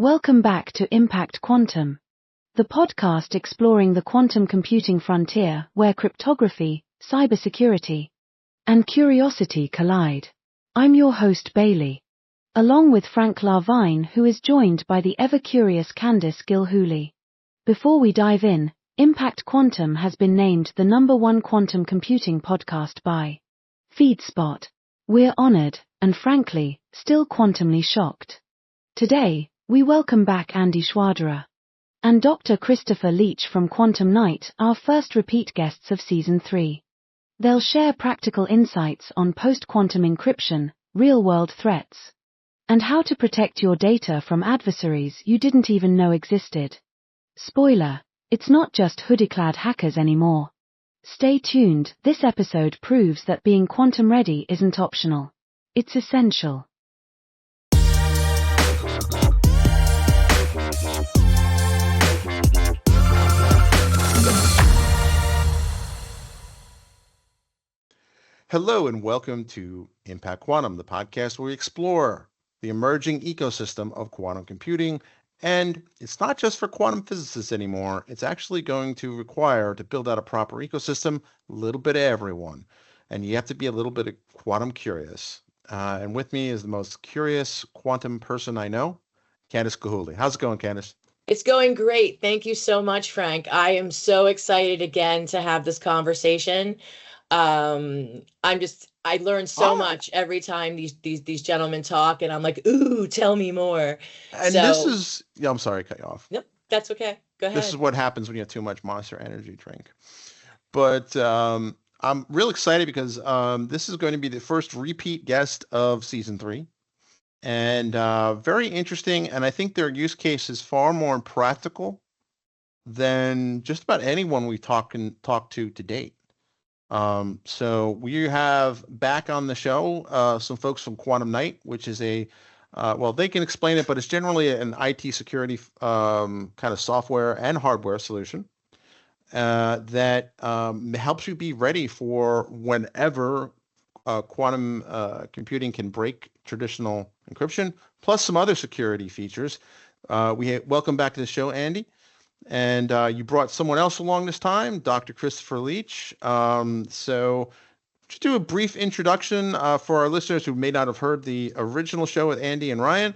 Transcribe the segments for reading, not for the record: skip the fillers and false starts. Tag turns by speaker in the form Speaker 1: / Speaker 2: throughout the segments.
Speaker 1: Welcome back to Impact Quantum, the podcast exploring the quantum computing frontier where cryptography, cybersecurity, and curiosity collide. I'm your host Bailey, along with Frank Vigne, who is joined by the ever-curious Candice Gillhoolley. Before we dive in, Impact Quantum has been named the #1 quantum computing podcast by Feedspot. We're honored, and frankly, still quantumly shocked. Today, we welcome back Andy Schwaderer and Dr. Leach from Quantum Night, our first repeat guests of Season 3. They'll share practical insights on post-quantum encryption, real-world threats, and how to protect your data from adversaries you didn't even know existed. Spoiler, it's not just hoodie-clad hackers anymore. Stay tuned, this episode proves that being quantum ready isn't optional. It's essential.
Speaker 2: Hello and welcome to Impact Quantum, the podcast where we explore the emerging ecosystem of quantum computing. And it's not just for quantum physicists anymore. It's actually going to require, to build out a proper ecosystem, a little bit of everyone. And you have to be a little bit of quantum curious. And with me is the most curious quantum person I know, Candice Gillhoolley. How's it going, Candice?
Speaker 3: It's going great. Thank you so much, Frank. I am so excited again to have this conversation. I learn so much every time these gentlemen talk, and I'm like, ooh, tell me more.
Speaker 2: And this is, I'm sorry to cut you off.
Speaker 3: Yep, that's okay. Go ahead.
Speaker 2: This is what happens when you have too much Monster Energy drink. But I'm real excited because this is going to be the first repeat guest of Season 3. And very interesting, and I think their use case is far more practical than just about anyone we've talked to date. So we have back on the show some folks from Quantum Night, which is they can explain it, but it's generally an IT security kind of software and hardware solution that helps you be ready for whenever quantum computing can break traditional encryption, plus some other security features. Welcome back to the show, Andy. And you brought someone else along this time, Dr. Leach. So just do a brief introduction for our listeners who may not have heard the original show with Andy and Ryan.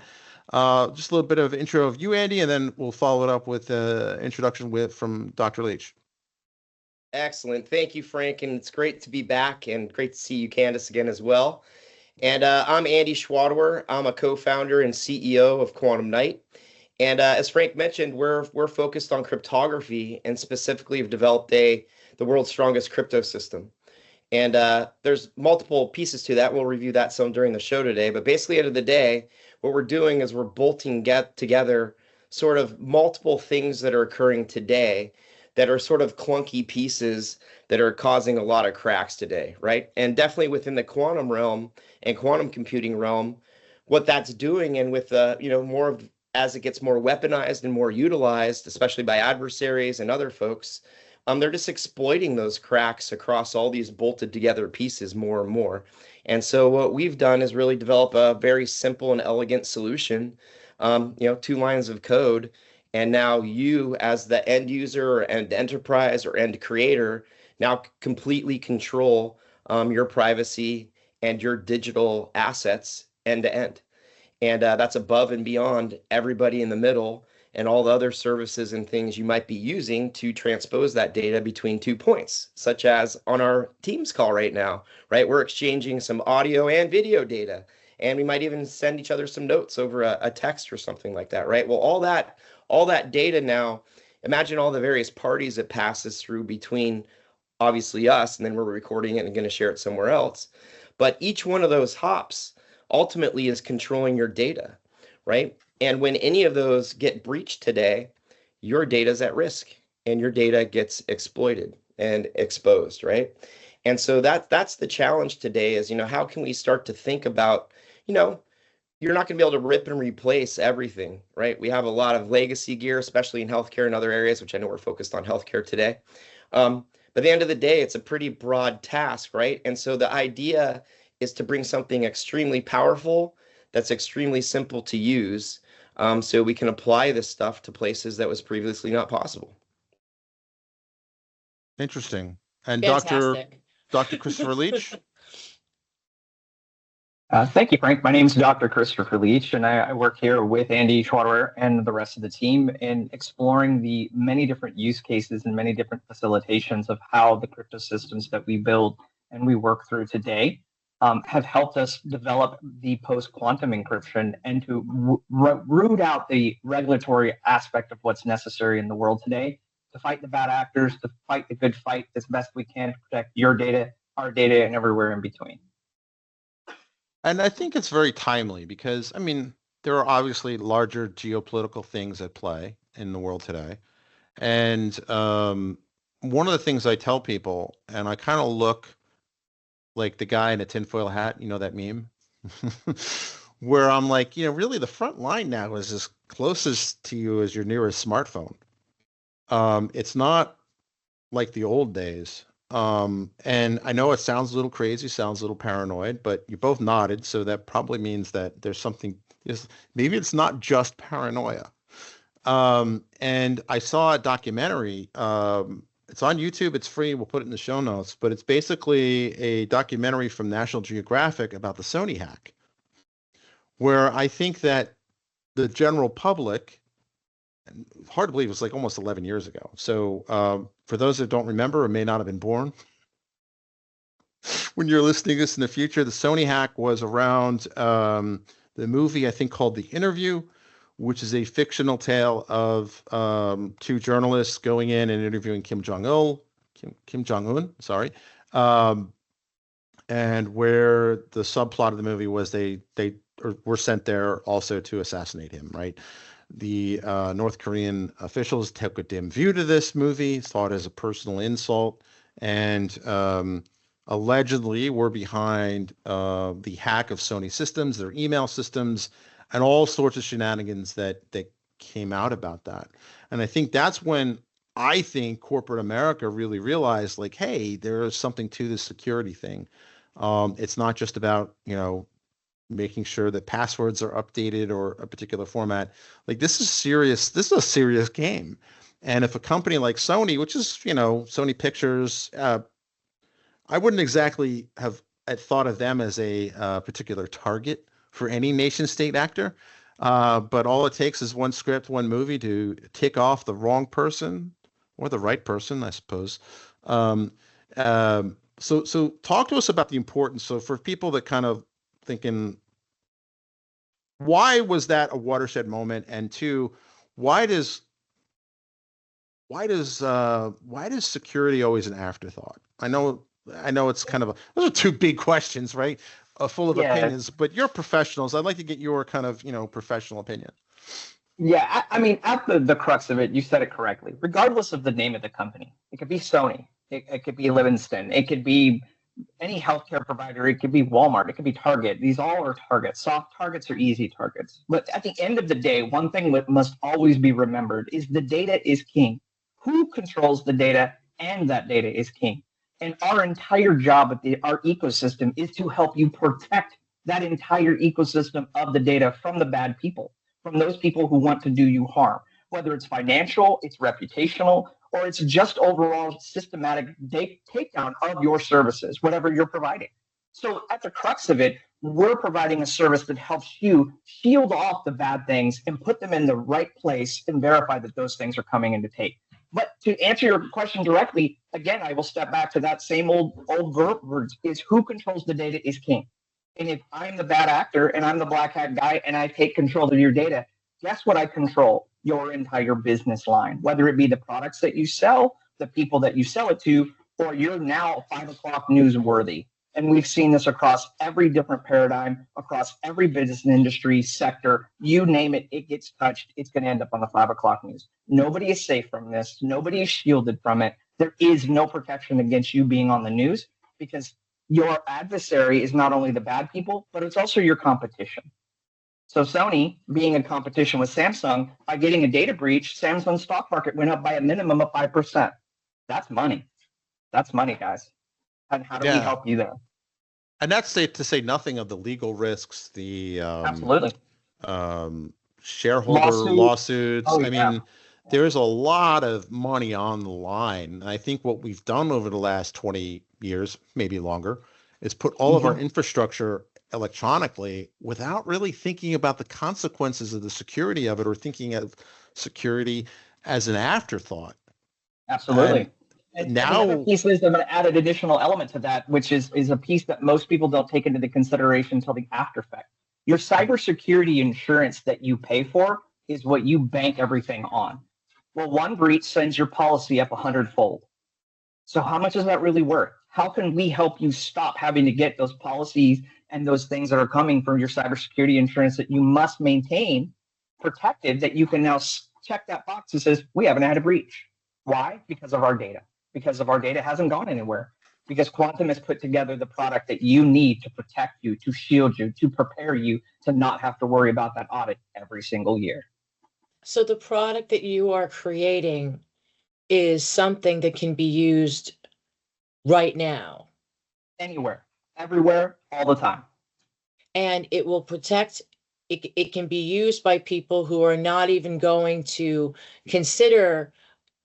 Speaker 2: Just a little bit of intro of you, Andy, and then we'll follow it up with an introduction from Dr. Leach.
Speaker 4: Excellent. Thank you, Frank. And it's great to be back and great to see you, Candice, again as well. And I'm Andy Schwaderer. I'm a co-founder and CEO of Quantum Night. And as Frank mentioned, we're focused on cryptography and specifically have developed the world's strongest crypto system. And there's multiple pieces to that. We'll review that some during the show today. But basically, at the end of the day, what we're doing is we're bolting together sort of multiple things that are occurring today that are sort of clunky pieces that are causing a lot of cracks today, right? And definitely within the quantum realm and quantum computing realm, what that's doing, and with more of as it gets more weaponized and more utilized, especially by adversaries and other folks, they're just exploiting those cracks across all these bolted together pieces more and more. And so what we've done is really develop a very simple and elegant solution, 2 lines of code. And now you, as the end user and enterprise or end creator, now completely control your privacy and your digital assets end to end. And that's above and beyond everybody in the middle and all the other services and things you might be using to transpose that data between 2 points, such as on our Teams call right now, right? We're exchanging some audio and video data, and we might even send each other some notes over a text or something like that, right? Well, all that data now, imagine all the various parties it passes through between obviously us, and then we're recording it and going to share it somewhere else. But each one of those hops ultimately is controlling your data, right? And when any of those get breached today, your data is at risk and your data gets exploited and exposed, right? And so that's the challenge today is, how can we start to think about, you're not going to be able to rip and replace everything, right? We have a lot of legacy gear, especially in healthcare and other areas, which I know we're focused on healthcare today. But at the end of the day, it's a pretty broad task, right? And so the idea is to bring something extremely powerful that's extremely simple to use so we can apply this stuff to places that was previously not possible.
Speaker 2: Interesting. And
Speaker 3: Fantastic.
Speaker 2: Dr. Christopher Leach?
Speaker 5: Thank you, Frank. My name is Dr. Christopher Leach, and I work here with Andy Schwaderer and the rest of the team in exploring the many different use cases and many different facilitations of how the crypto systems that we build and we work through today have helped us develop the post-quantum encryption and to root out the regulatory aspect of what's necessary in the world today to fight the bad actors, to fight the good fight as best we can to protect your data, our data, and everywhere in between.
Speaker 2: And I think it's very timely because, I mean, there are obviously larger geopolitical things at play in the world today. And one of the things I tell people, and I kind of look like the guy in a tinfoil hat, you know that meme? Where I'm like, really the front line now is as closest to you as your nearest smartphone. It's not like the old days. And I know it sounds a little crazy, sounds a little paranoid, but you both nodded, so that probably means that there's something, maybe it's not just paranoia. And I saw a documentary, it's on YouTube, it's free, we'll put it in the show notes, but it's basically a documentary from National Geographic about the Sony hack, where I think that the general public, hard to believe, it was like almost 11 years ago. So for those that don't remember or may not have been born, when you're listening to this in the future, the Sony hack was around the movie, I think, called The Interview, which is a fictional tale of two journalists going in and interviewing Kim Jong-un, sorry. And where the subplot of the movie was they were sent there also to assassinate him, right? The North Korean officials took a dim view to this movie, saw it as a personal insult, and allegedly were behind the hack of Sony systems, their email systems, and all sorts of shenanigans that came out about that. And I think that's when I think corporate America really realized, like, hey, there is something to this security thing. It's not just about, making sure that passwords are updated or a particular format. Like, this is serious. This is a serious game. And if a company like Sony, which is, Sony Pictures, I wouldn't exactly have thought of them as a particular target for any nation state actor. But all it takes is one script, one movie to tick off the wrong person or the right person, I suppose. So talk to us about the importance. So for people that kind of thinking, why was that a watershed moment? And two, why does security always an afterthought? I know it's kind of those are two big questions, right? Full of opinions, but you're professionals. I'd like to get your kind of, professional opinion.
Speaker 5: Yeah, I mean, at the crux of it, you said it correctly. Regardless of the name of the company, it could be Sony, it could be Livingston, it could be any healthcare provider, it could be Walmart, it could be Target. These all are targets. Soft targets are easy targets. But at the end of the day, one thing that must always be remembered is the data is king. Who controls the data, and that data is king. And our entire job at our ecosystem is to help you protect that entire ecosystem of the data from the bad people, from those people who want to do you harm, whether it's financial, it's reputational, or it's just overall systematic takedown of your services, whatever you're providing. So at the crux of it, we're providing a service that helps you shield off the bad things and put them in the right place and verify that those things are coming into take. But to answer your question directly, again, I will step back to that same old words is who controls the data is king. And if I'm the bad actor and I'm the black hat guy and I take control of your data, guess what I control? Your entire business line, whether it be the products that you sell, the people that you sell it to, or you're now 5 o'clock newsworthy. And we've seen this across every different paradigm, across every business and industry sector. You name it, it gets touched. It's going to end up on the 5 o'clock news. Nobody is safe from this. Nobody is shielded from it. There is no protection against you being on the news because your adversary is not only the bad people, but it's also your competition. So Sony, being in competition with Samsung, by getting a data breach, Samsung's stock market went up by a minimum of 5%. That's money. That's money, guys. And how do we help you there?
Speaker 2: And that's safe to say nothing of the legal risks, the
Speaker 5: absolutely
Speaker 2: shareholder lawsuits.
Speaker 5: Oh,
Speaker 2: I mean, there's a lot of money on the line. And I think what we've done over the last 20 years, maybe longer, is put all of our infrastructure electronically without really thinking about the consequences of the security of it, or thinking of security as an afterthought.
Speaker 5: Absolutely.
Speaker 2: And
Speaker 5: And
Speaker 2: now,
Speaker 5: the other piece is, I'm going to add an additional element to that, which is a piece that most people don't take into the consideration until the after effect. Your cybersecurity insurance that you pay for is what you bank everything on. Well, one breach sends your policy up 100-fold. So how much is that really worth? How can we help you stop having to get those policies and those things that are coming from your cybersecurity insurance that you must maintain protected, that you can now check that box that says, we haven't had a breach. Why? Because of our data. Because of our data hasn't gone anywhere. Because Quantum has put together the product that you need to protect you, to shield you, to prepare you to not have to worry about that audit every single year.
Speaker 3: So the product that you are creating is something that can be used right now.
Speaker 5: Anywhere, everywhere, all the time.
Speaker 3: And it will protect, it can be used by people who are not even going to consider,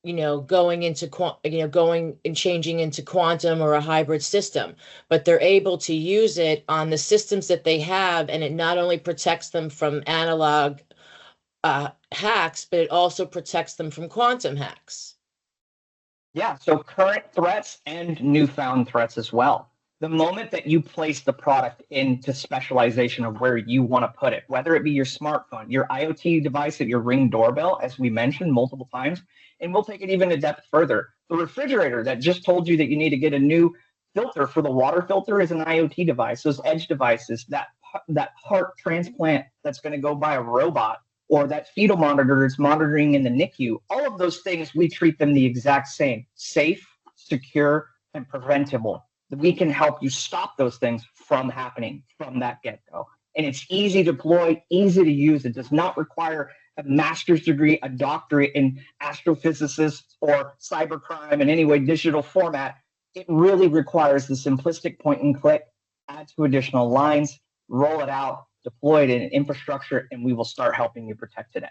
Speaker 3: going into, going and changing into quantum or a hybrid system, but they're able to use it on the systems that they have. And it not only protects them from analog hacks, but it also protects them from quantum hacks.
Speaker 5: Yeah, so current threats and newfound threats as well. The moment that you place the product into specialization of where you want to put it, whether it be your smartphone, your IoT device, at your Ring doorbell, as we mentioned multiple times, and we'll take it even a depth further. The refrigerator that just told you that you need to get a new filter for the water filter is an IoT device. Those edge devices, that heart transplant that's going to go by a robot, or that fetal monitor is monitoring in the NICU, all of those things, we treat them the exact same: safe, secure, and preventable. We can help you stop those things from happening from that get-go. And it's easy to deploy, easy to use. It does not require a master's degree, a doctorate in astrophysicist or cybercrime in any way digital format. It really requires the simplistic point and click, add 2 additional lines, roll it out, deploy it in infrastructure, and we will start helping you protect today.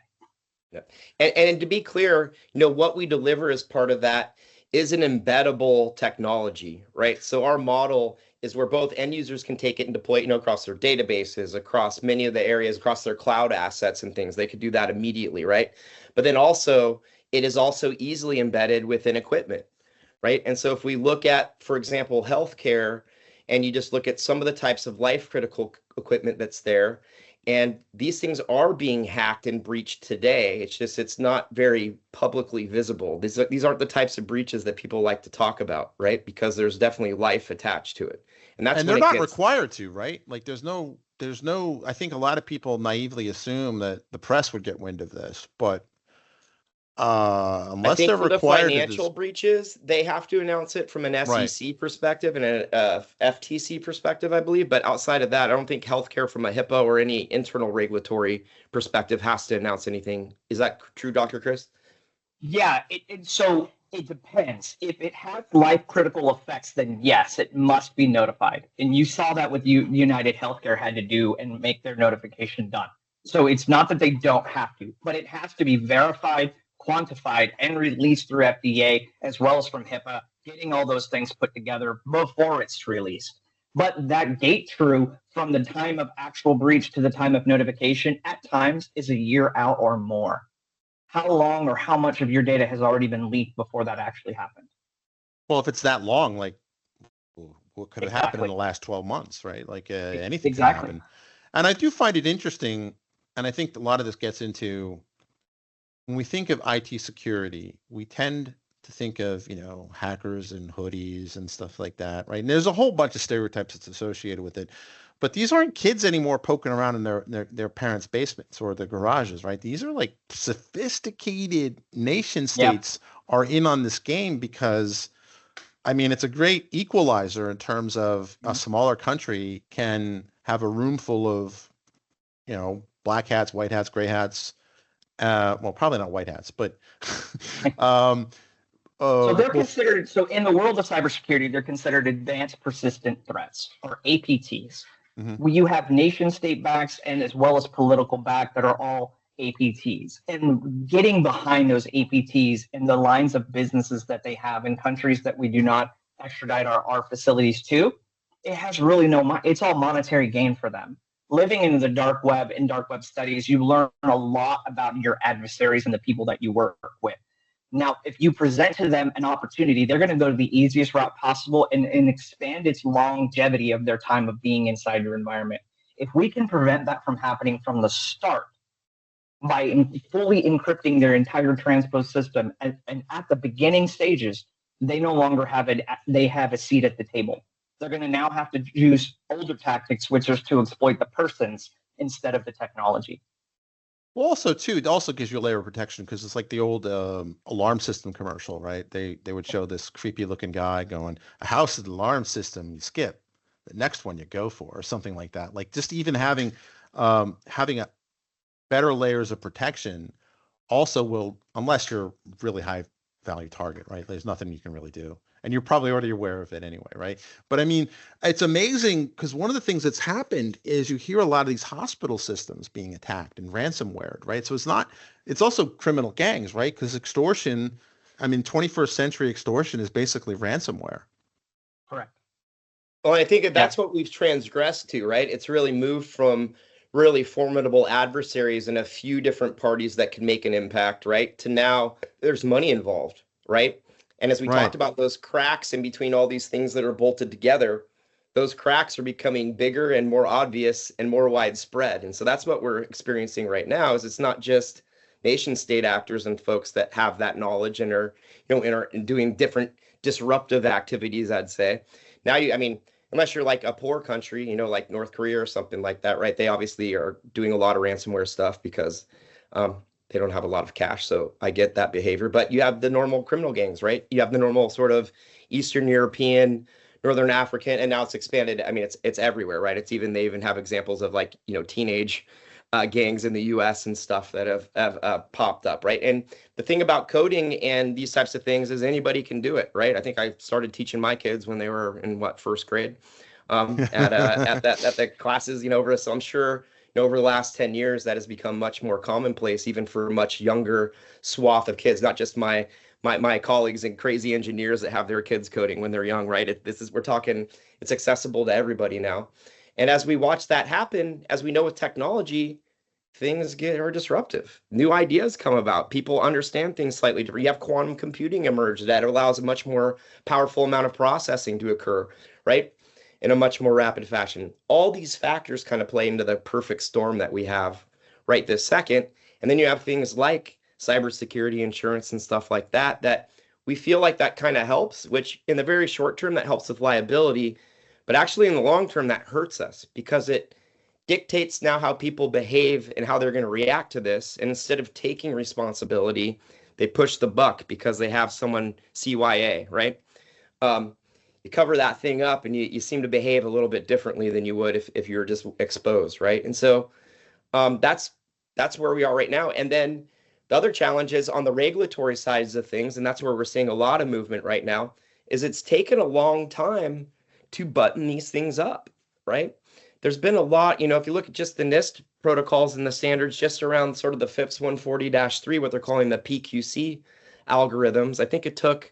Speaker 4: Yeah. And to be clear, what we deliver as part of that is an embeddable technology, right? So our model is where both end users can take it and deploy it, across their databases, across many of the areas, across their cloud assets and things. They could do that immediately, right? But then also, it is also easily embedded within equipment, right? And so if we look at, for example, healthcare, and you just look at some of the types of life critical equipment that's there, and these things are being hacked and breached today. It's just, it's not very publicly visible. These aren't the types of breaches that people like to talk about, right? Because there's definitely life attached to it. And
Speaker 2: they're not required to, right? Like there's no, I think a lot of people naively assume that the press would get wind of this, but unless they're required,
Speaker 4: for the financial breaches, they have to announce it from an SEC perspective and a FTC perspective, I believe. But outside of that, I don't think healthcare from a HIPAA or any internal regulatory perspective has to announce anything. Is that true, Dr. Chris?
Speaker 5: Yeah, so it depends. If it has life critical effects, then yes, it must be notified. And you saw that with United Healthcare had to do and make their notification done. So it's not that they don't have to, but it has to be verified, quantified, and released through FDA, as well as from HIPAA, getting all those things put together before it's released. But that gate through from the time of actual breach to the time of notification at times is a year out or more. How long or how much of your data has already been leaked before that actually happened?
Speaker 2: Well, if it's that long, like what could have happened in the last 12 months, right? Like anything can happen. And I do find it interesting, and I think a lot of this gets into, when we think of IT security, we tend to think of, hackers and hoodies and stuff like that, right? And there's a whole bunch of stereotypes that's associated with it. But these aren't kids anymore poking around in their parents' basements or their garages, right? These are like sophisticated nation states are in on this game because, I mean, it's a great equalizer in terms of a smaller country can have a room full of, black hats, white hats, gray hats. Well, probably not white hats, but
Speaker 5: so they're considered. So in the world of cybersecurity, they're considered advanced persistent threats, or APTs. Where you have nation state backs and as well as political back that are all APTs and getting behind those APTs and the lines of businesses that they have in countries that we do not extradite our facilities to, it has really it's all monetary gain for them. Living in the dark web and dark web studies, you learn a lot about your adversaries and the people that you work with. Now, if you present to them an opportunity, they're going to go to the easiest route possible and expand its longevity of their time of being inside your environment. If we can prevent that from happening from the start by fully encrypting their entire transpose system, and at the beginning stages, they no longer have they have a seat at the table. They're going to now have to use older tactics, which is to exploit the persons instead of the technology.
Speaker 2: Well, also too, it also gives you a layer of protection because it's like the old alarm system commercial, right? They would show this creepy looking guy going, "A house is an alarm system, you skip. The next one you go for," or something like that. Like just even having a better layers of protection also will, unless you're really high value target, right? There's nothing you can really do. And you're probably already aware of it anyway, right? But I mean, it's amazing because one of the things that's happened is you hear a lot of these hospital systems being attacked and ransomware, right? So it's also criminal gangs, right? Because extortion, I mean, 21st century extortion is basically ransomware.
Speaker 5: Correct.
Speaker 4: Well, I think that's what we've transgressed to, right? It's really moved from really formidable adversaries and a few different parties that can make an impact, right? To now there's money involved, right? And as we talked about those cracks in between all these things that are bolted together, those cracks are becoming bigger and more obvious and more widespread. And so that's what we're experiencing right now is it's not just nation state actors and folks that have that knowledge and are, doing different disruptive activities, I'd say. Now, unless you're like a poor country, like North Korea or something like that, right? They obviously are doing a lot of ransomware stuff because they don't have a lot of cash. So I get that behavior, but you have the normal criminal gangs, right? You have the normal sort of Eastern European, Northern African, and now it's expanded. I mean, it's everywhere, right? They even have examples of like, teenage gangs in the US and stuff that have popped up, right? And the thing about coding and these types of things is anybody can do it, right? I think I started teaching my kids when they were in first grade at the classes, so I'm sure over the last 10 years, that has become much more commonplace, even for a much younger swath of kids, not just my colleagues and crazy engineers that have their kids coding when they're young, right? We're talking, it's accessible to everybody now. And as we watch that happen, as we know with technology, things are disruptive. New ideas come about. People understand things slightly different. You have quantum computing emerge that allows a much more powerful amount of processing to occur, right? In a much more rapid fashion. All these factors kind of play into the perfect storm that we have right this second. And then you have things like cybersecurity insurance and stuff like that we feel like that kind of helps, which in the very short term, that helps with liability. But actually in the long term, that hurts us because it dictates now how people behave and how they're going to react to this. And instead of taking responsibility, they push the buck because they have someone CYA, right? You cover that thing up and you seem to behave a little bit differently than you would if you're just exposed, right? And so that's where we are right now. And then the other challenge is on the regulatory sides of things, and that's where we're seeing a lot of movement right now, is it's taken a long time to button these things up, right? There's been a lot, if you look at just the NIST protocols and the standards just around sort of the FIPS 140-3, what they're calling the PQC algorithms, I think it took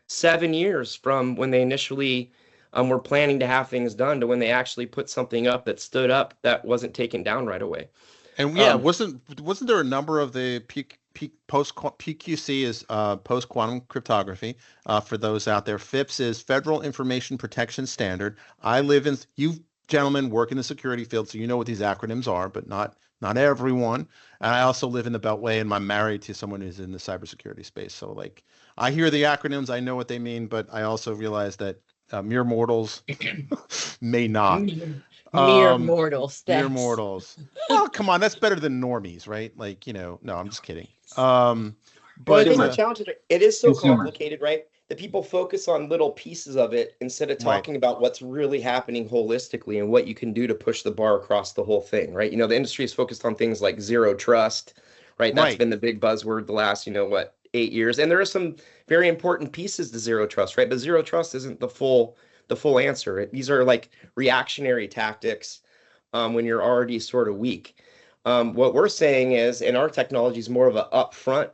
Speaker 4: 7 years from when they initially were planning to have things done to when they actually put something up that stood up that wasn't taken down right away.
Speaker 2: And wasn't there a number of the PQC is post quantum cryptography for those out there? FIPS is Federal Information Protection Standard. You gentlemen work in the security field, so you know what these acronyms are, but not everyone. And I also live in the Beltway, and I'm married to someone who's in the cybersecurity space. So like, I hear the acronyms, I know what they mean, but I also realize that mere mortals may not.
Speaker 3: Mere mortals.
Speaker 2: Mere mortals. Well, come on, that's better than normies, right? Like, no, I'm just kidding. But
Speaker 4: I think the challenge is it is so complicated, right? That people focus on little pieces of it instead of talking about what's really happening holistically and what you can do to push the bar across the whole thing, right? The industry is focused on things like zero trust, right? That's been the big buzzword the last, 8 years. And there are some very important pieces to zero trust, right? But zero trust isn't the full answer. These are like reactionary tactics when you're already sort of weak. What we're saying is, and our technology is more of an upfront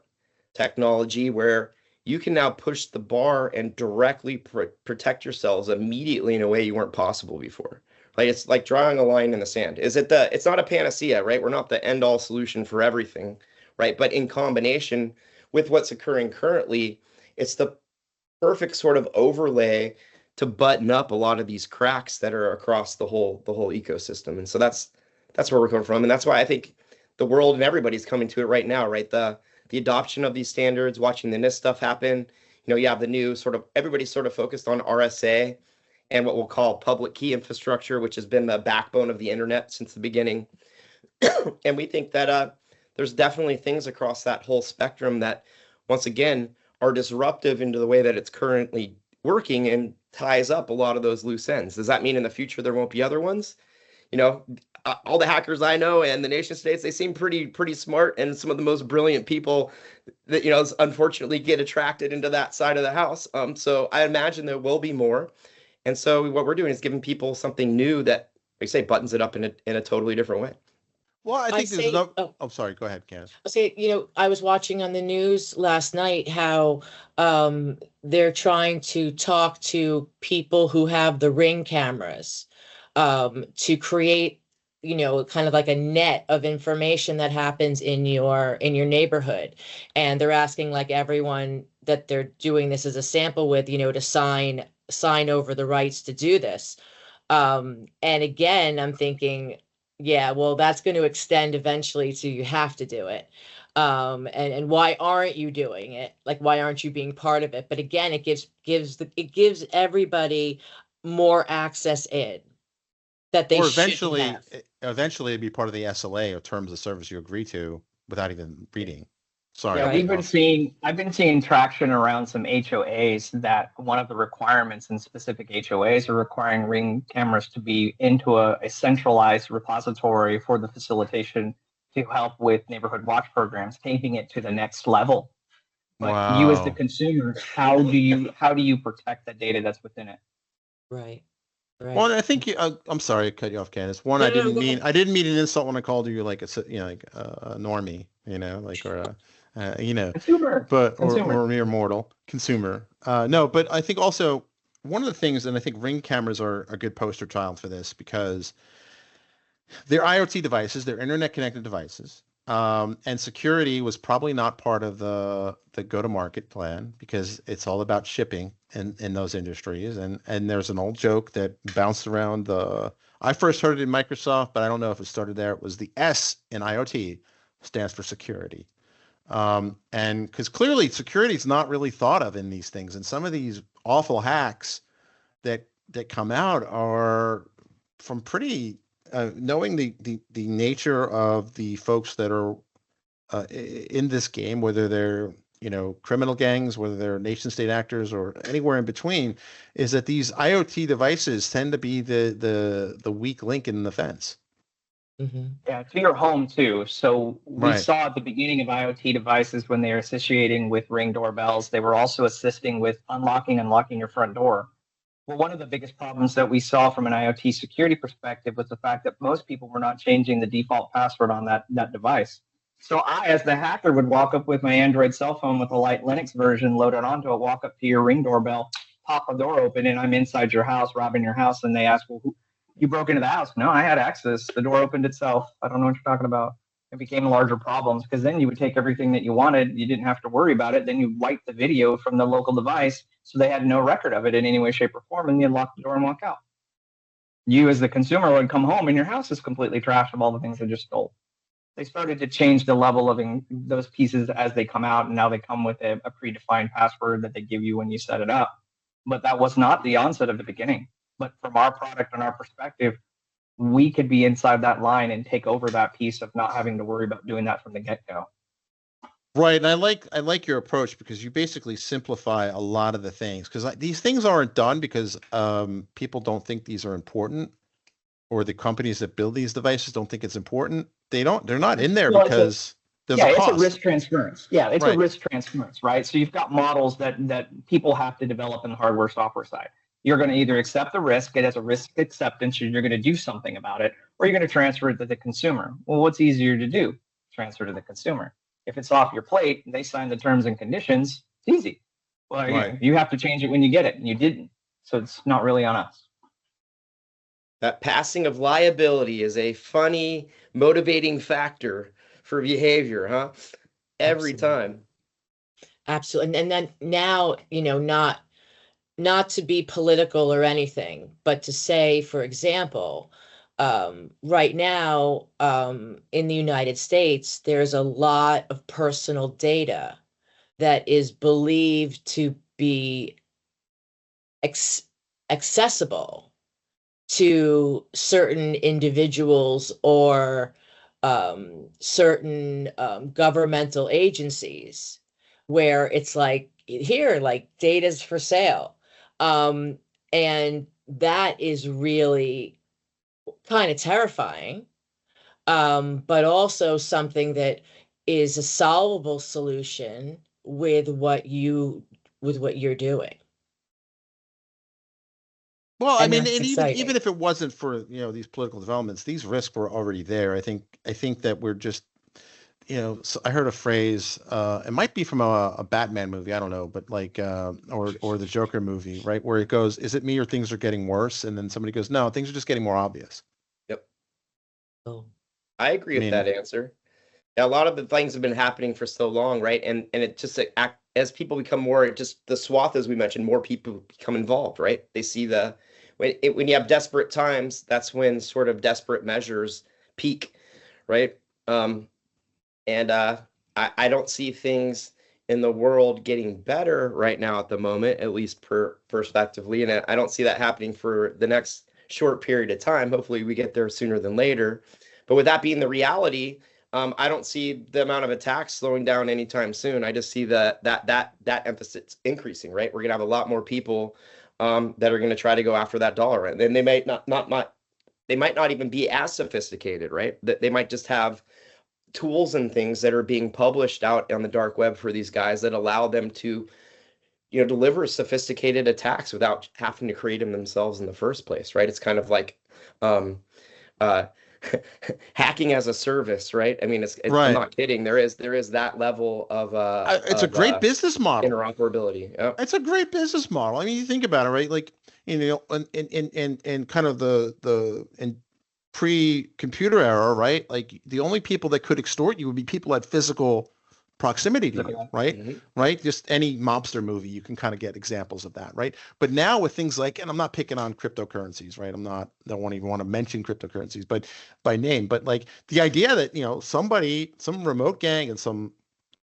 Speaker 4: technology where you can now push the bar and directly protect yourselves immediately in a way you weren't possible before. Like it's like drawing a line in the sand. It's not a panacea, right? We're not the end all solution for everything, right? But in combination with what's occurring currently, it's the perfect sort of overlay to button up a lot of these cracks that are across the whole ecosystem. And so that's where we're coming from. And that's why I think the world and everybody's coming to it right now, right? The adoption of these standards, watching the NIST stuff happen. You have the new sort of, everybody's sort of focused on RSA and what we'll call public key infrastructure, which has been the backbone of the internet since the beginning. And we think that there's definitely things across that whole spectrum that, once again, are disruptive into the way that it's currently working and ties up a lot of those loose ends. Does that mean in the future there won't be other ones? All the hackers I know and the nation states, they seem pretty smart, and some of the most brilliant people that unfortunately get attracted into that side of the house. So I imagine there will be more. And so what we're doing is giving people something new that, like I say, buttons it up in a totally different way.
Speaker 2: Well, I think there's no. Oh, sorry. Go ahead, Candice.
Speaker 3: I'll say, I was watching on the news last night how they're trying to talk to people who have the Ring cameras to create, kind of like a net of information that happens in your neighborhood. And they're asking like everyone that they're doing this as a sample with, to sign over the rights to do this. And again, I'm thinking, yeah, well, that's going to extend eventually to you have to do it. And why aren't you doing it? Like, why aren't you being part of it? But again, it gives everybody more access in that they
Speaker 2: eventually it'd be part of the SLA or terms of service you agree to without even reading. Sorry.
Speaker 5: Yeah, I've been seeing traction around some HOAs that one of the requirements in specific HOAs are requiring Ring cameras to be into a centralized repository for the facilitation to help with neighborhood watch programs, taking it to the next level. But you as the consumer, how do you protect the data that's within it?
Speaker 3: Right. Right.
Speaker 2: Well, I think I'm sorry to cut you off, Candice. One, I didn't mean an insult when I called you like a normie, or a
Speaker 5: consumer,
Speaker 2: but or mere mortal consumer. No, but I think also one of the things, and I think Ring cameras are a good poster child for this because they're IoT devices, they're internet connected devices. And security was probably not part of the go-to-market plan because it's all about shipping in those industries. And there's an old joke that bounced around I first heard it in Microsoft, but I don't know if it started there. It was the S in IoT stands for security. And because clearly security is not really thought of in these things. And some of these awful hacks that come out are from pretty knowing the nature of the folks that are in this game, whether they're criminal gangs, whether they're nation state actors or anywhere in between, is that these IoT devices tend to be the weak link in the fence.
Speaker 5: Mm-hmm. Yeah, to your home too. So we saw at the beginning of IoT devices when they were associating with Ring doorbells, they were also assisting with unlocking your front door. Well, one of the biggest problems that we saw from an IoT security perspective was the fact that most people were not changing the default password on that device. So I, as the hacker, would walk up with my Android cell phone with a light Linux version loaded onto it, walk up to your Ring doorbell, pop a door open, and I'm inside your house, robbing your house. And they ask, well, you broke into the house? No, I had access. The door opened itself. I don't know what you're talking about. It became larger problems because then you would take everything that you wanted. You didn't have to worry about it. Then you wipe the video from the local device so they had no record of it in any way, shape, or form, and you lock the door and walk out. You, as the consumer, would come home and your house is completely trashed of all the things they just stole. They started to change the level of those pieces as they come out, and now they come with a predefined password that they give you when you set it up. But that was not the onset of the beginning. But from our product and our perspective, we could be inside that line and take over that piece of not having to worry about doing that from the get-go.
Speaker 2: Right, and I like your approach because you basically simplify a lot of the things because these things aren't done because people don't think these are important, or the companies that build these devices don't think it's important. They're not in there because there's a cost.
Speaker 5: It's a risk transference. Yeah, it's a risk transference, right? So you've got models that people have to develop in the hardware software side. You're going to either accept the risk, it as a risk acceptance, or you're going to do something about it, or are you going to transfer it to the consumer? Well, what's easier to do? Transfer to the consumer. If it's off your plate, they sign the terms and conditions, it's easy. Well,
Speaker 2: Right.
Speaker 5: you have to change it when you get it, and you didn't. So it's not really on us.
Speaker 4: That passing of liability is a funny, motivating factor for behavior, huh? Every time.
Speaker 3: Absolutely. And then now, not to be political or anything, but to say, for example, right now, in the United States, there's a lot of personal data that is believed to be accessible to certain individuals or certain governmental agencies, where it's like, here, like, data's for sale. And that is really kind of terrifying, but also something that is a solvable solution with what you're doing.
Speaker 2: Well, I
Speaker 3: And
Speaker 2: mean,
Speaker 3: that's
Speaker 2: and
Speaker 3: exciting.
Speaker 2: even if it wasn't for these political developments, these risks were already there. I think that we're just so I heard a phrase. It might be from a Batman movie. I don't know, but like or the Joker movie, right? Where it goes, "Is it me or things are getting worse?" And then somebody goes, "No, things are just getting more obvious."
Speaker 4: Yep.
Speaker 3: Oh.
Speaker 4: I agree with that answer. Yeah, a lot of the things have been happening for so long, right? And it just as people become more, just the swath, as we mentioned, more people become involved, right? They see when you have desperate times, that's when sort of desperate measures peak, right? And I don't see things in the world getting better right now at the moment, at least perspectively, and I don't see that happening for the next short period of time. Hopefully, we get there sooner than later. But with that being the reality, I don't see the amount of attacks slowing down anytime soon. I just see that emphasis increasing. Right, we're gonna have a lot more people that are going to try to go after that dollar, and then they might they might not even be as sophisticated. Right, that they might just have tools and things that are being published out on the dark web for these guys that allow them to deliver sophisticated attacks without having to create them themselves in the first place. Right, it's kind of like hacking as a service, right? I mean,
Speaker 2: Right.
Speaker 4: I'm not kidding. There is that level of
Speaker 2: it's a great business model.
Speaker 4: Interoperability. Yep.
Speaker 2: It's a great business model. I mean, you think about it, right? Like in kind of the pre-computer era, right? Like the only people that could extort you would be people at physical proximity to you, right?
Speaker 4: Mm-hmm.
Speaker 2: Right? Just any mobster movie, you can kind of get examples of that, right? But now with things like, and I'm not picking on cryptocurrencies, right? Don't even want to mention cryptocurrencies, but by name, but like the idea that, some remote gang in some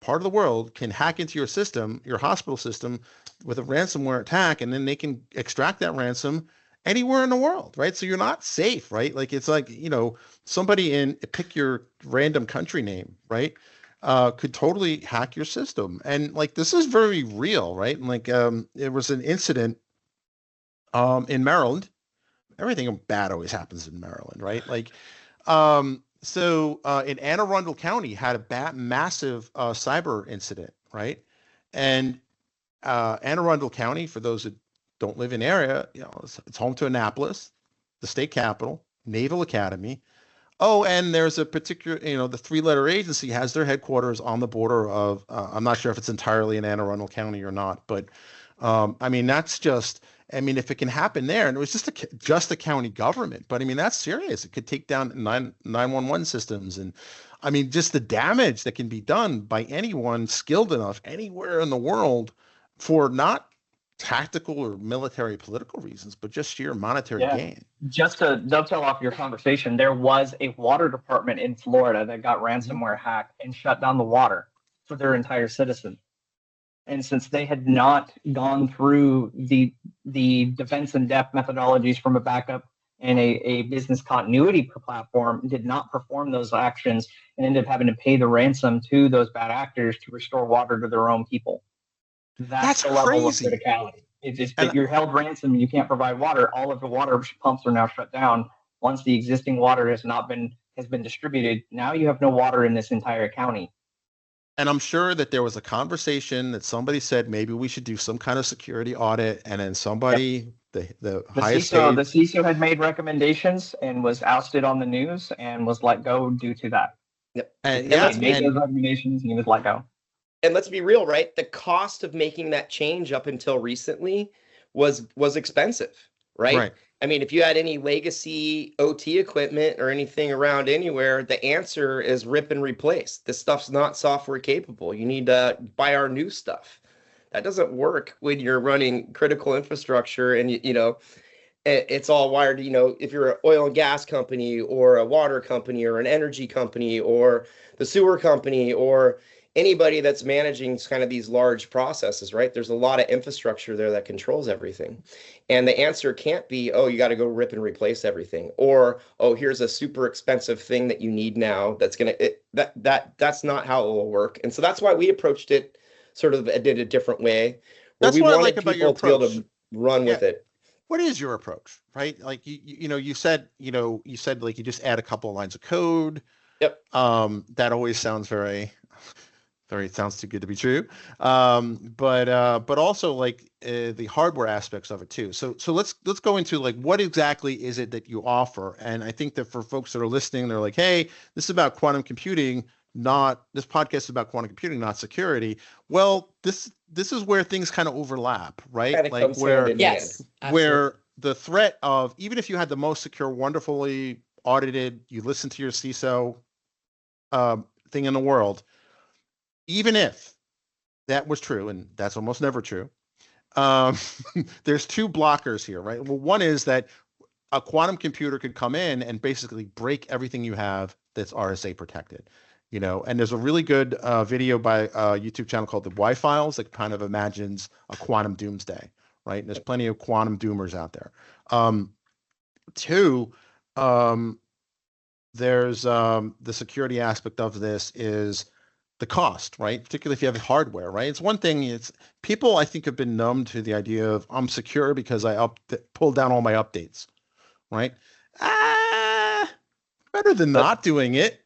Speaker 2: part of the world can hack into your system, your hospital system, with a ransomware attack, and then they can extract that ransom anywhere in the world, right? So you're not safe, right? Like it's like, somebody pick your random country name, right? Could totally hack your system. And like, this is very real, right? And like, there was an incident in Maryland. Everything bad always happens in Maryland, right? Like, so in Anne Arundel County had a massive cyber incident, right? And Anne Arundel County, for those that don't live in the area, it's home to Annapolis, the state capital, Naval Academy. Oh, and there's a particular, the three-letter agency has their headquarters on the border of, I'm not sure if it's entirely in Anne Arundel County or not, but I mean, that's just, if it can happen there, and it was just a county government, but I mean, that's serious. It could take down 911 systems. And I mean, just the damage that can be done by anyone skilled enough anywhere in the world for not tactical or military political reasons, but just sheer monetary gain.
Speaker 5: Just to dovetail off your conversation, there was a water department in Florida that got ransomware hacked and shut down the water for their entire citizens. And since they had not gone through the defense in depth methodologies from a backup and a business continuity platform, did not perform those actions and ended up having to pay the ransom to those bad actors to restore water to their own people. That's the level of criticality. It's if you're held ransom and you can't provide water, all of the water pumps are now shut down. Once the existing water has been distributed, now you have no water in this entire county.
Speaker 2: And I'm sure that there was a conversation that somebody said maybe we should do some kind of security audit, and then somebody the
Speaker 5: The
Speaker 2: highest
Speaker 5: CISO,
Speaker 2: paid.
Speaker 5: the CISO had made recommendations and was ousted on the news and was let go due to that.
Speaker 4: Yep.
Speaker 2: And
Speaker 5: He
Speaker 2: yeah,
Speaker 5: made those
Speaker 2: and
Speaker 5: recommendations and he was let go.
Speaker 4: And let's be real, right? The cost of making that change up until recently was expensive, right?
Speaker 2: right.
Speaker 4: I mean, if you had any legacy OT equipment or anything around anywhere, the answer is rip and replace. This stuff's not software capable. You need to buy our new stuff. That doesn't work when you're running critical infrastructure and it's all wired. If you're an oil and gas company or a water company or an energy company or the sewer company or anybody that's managing kind of these large processes, right? There's a lot of infrastructure there that controls everything. And the answer can't be, oh, you got to go rip and replace everything. Or, oh, here's a super expensive thing that you need now that's going to, that's not how it will work. And so that's why we approached it sort of did a different way, where
Speaker 2: That's
Speaker 4: we
Speaker 2: what I
Speaker 4: wanted
Speaker 2: like about your
Speaker 4: people to be able
Speaker 2: approach.
Speaker 4: to run with it.
Speaker 2: What is your approach, right? Like you said like you just add a couple of lines of code.
Speaker 4: Yep.
Speaker 2: That always sounds very sounds too good to be true. But also like the hardware aspects of it too. So let's go into like what exactly is it that you offer? And I think that for folks that are listening, they're like, hey, this is about quantum computing. This podcast is about quantum computing, not security. Well, this is where things kind of overlap, right?
Speaker 4: Kind of
Speaker 2: like
Speaker 4: comes
Speaker 2: where
Speaker 4: hand in
Speaker 3: Yes.
Speaker 4: hand.
Speaker 2: where the threat of, even if you had the most secure, wonderfully audited, you listen to your CISO thing in the world, even if that was true, and that's almost never true, there's two blockers here, right? Well, one is that a quantum computer could come in and basically break everything you have that's RSA protected. And there's a really good video by a YouTube channel called the Y-Files that kind of imagines a quantum doomsday, right? And there's plenty of quantum doomers out there. Two, there's the security aspect of this is the cost, right? Particularly if you have hardware, right? It's one thing. It's people, I think, have been numb to the idea of I'm secure because I pulled down all my updates, right? Better than not doing it.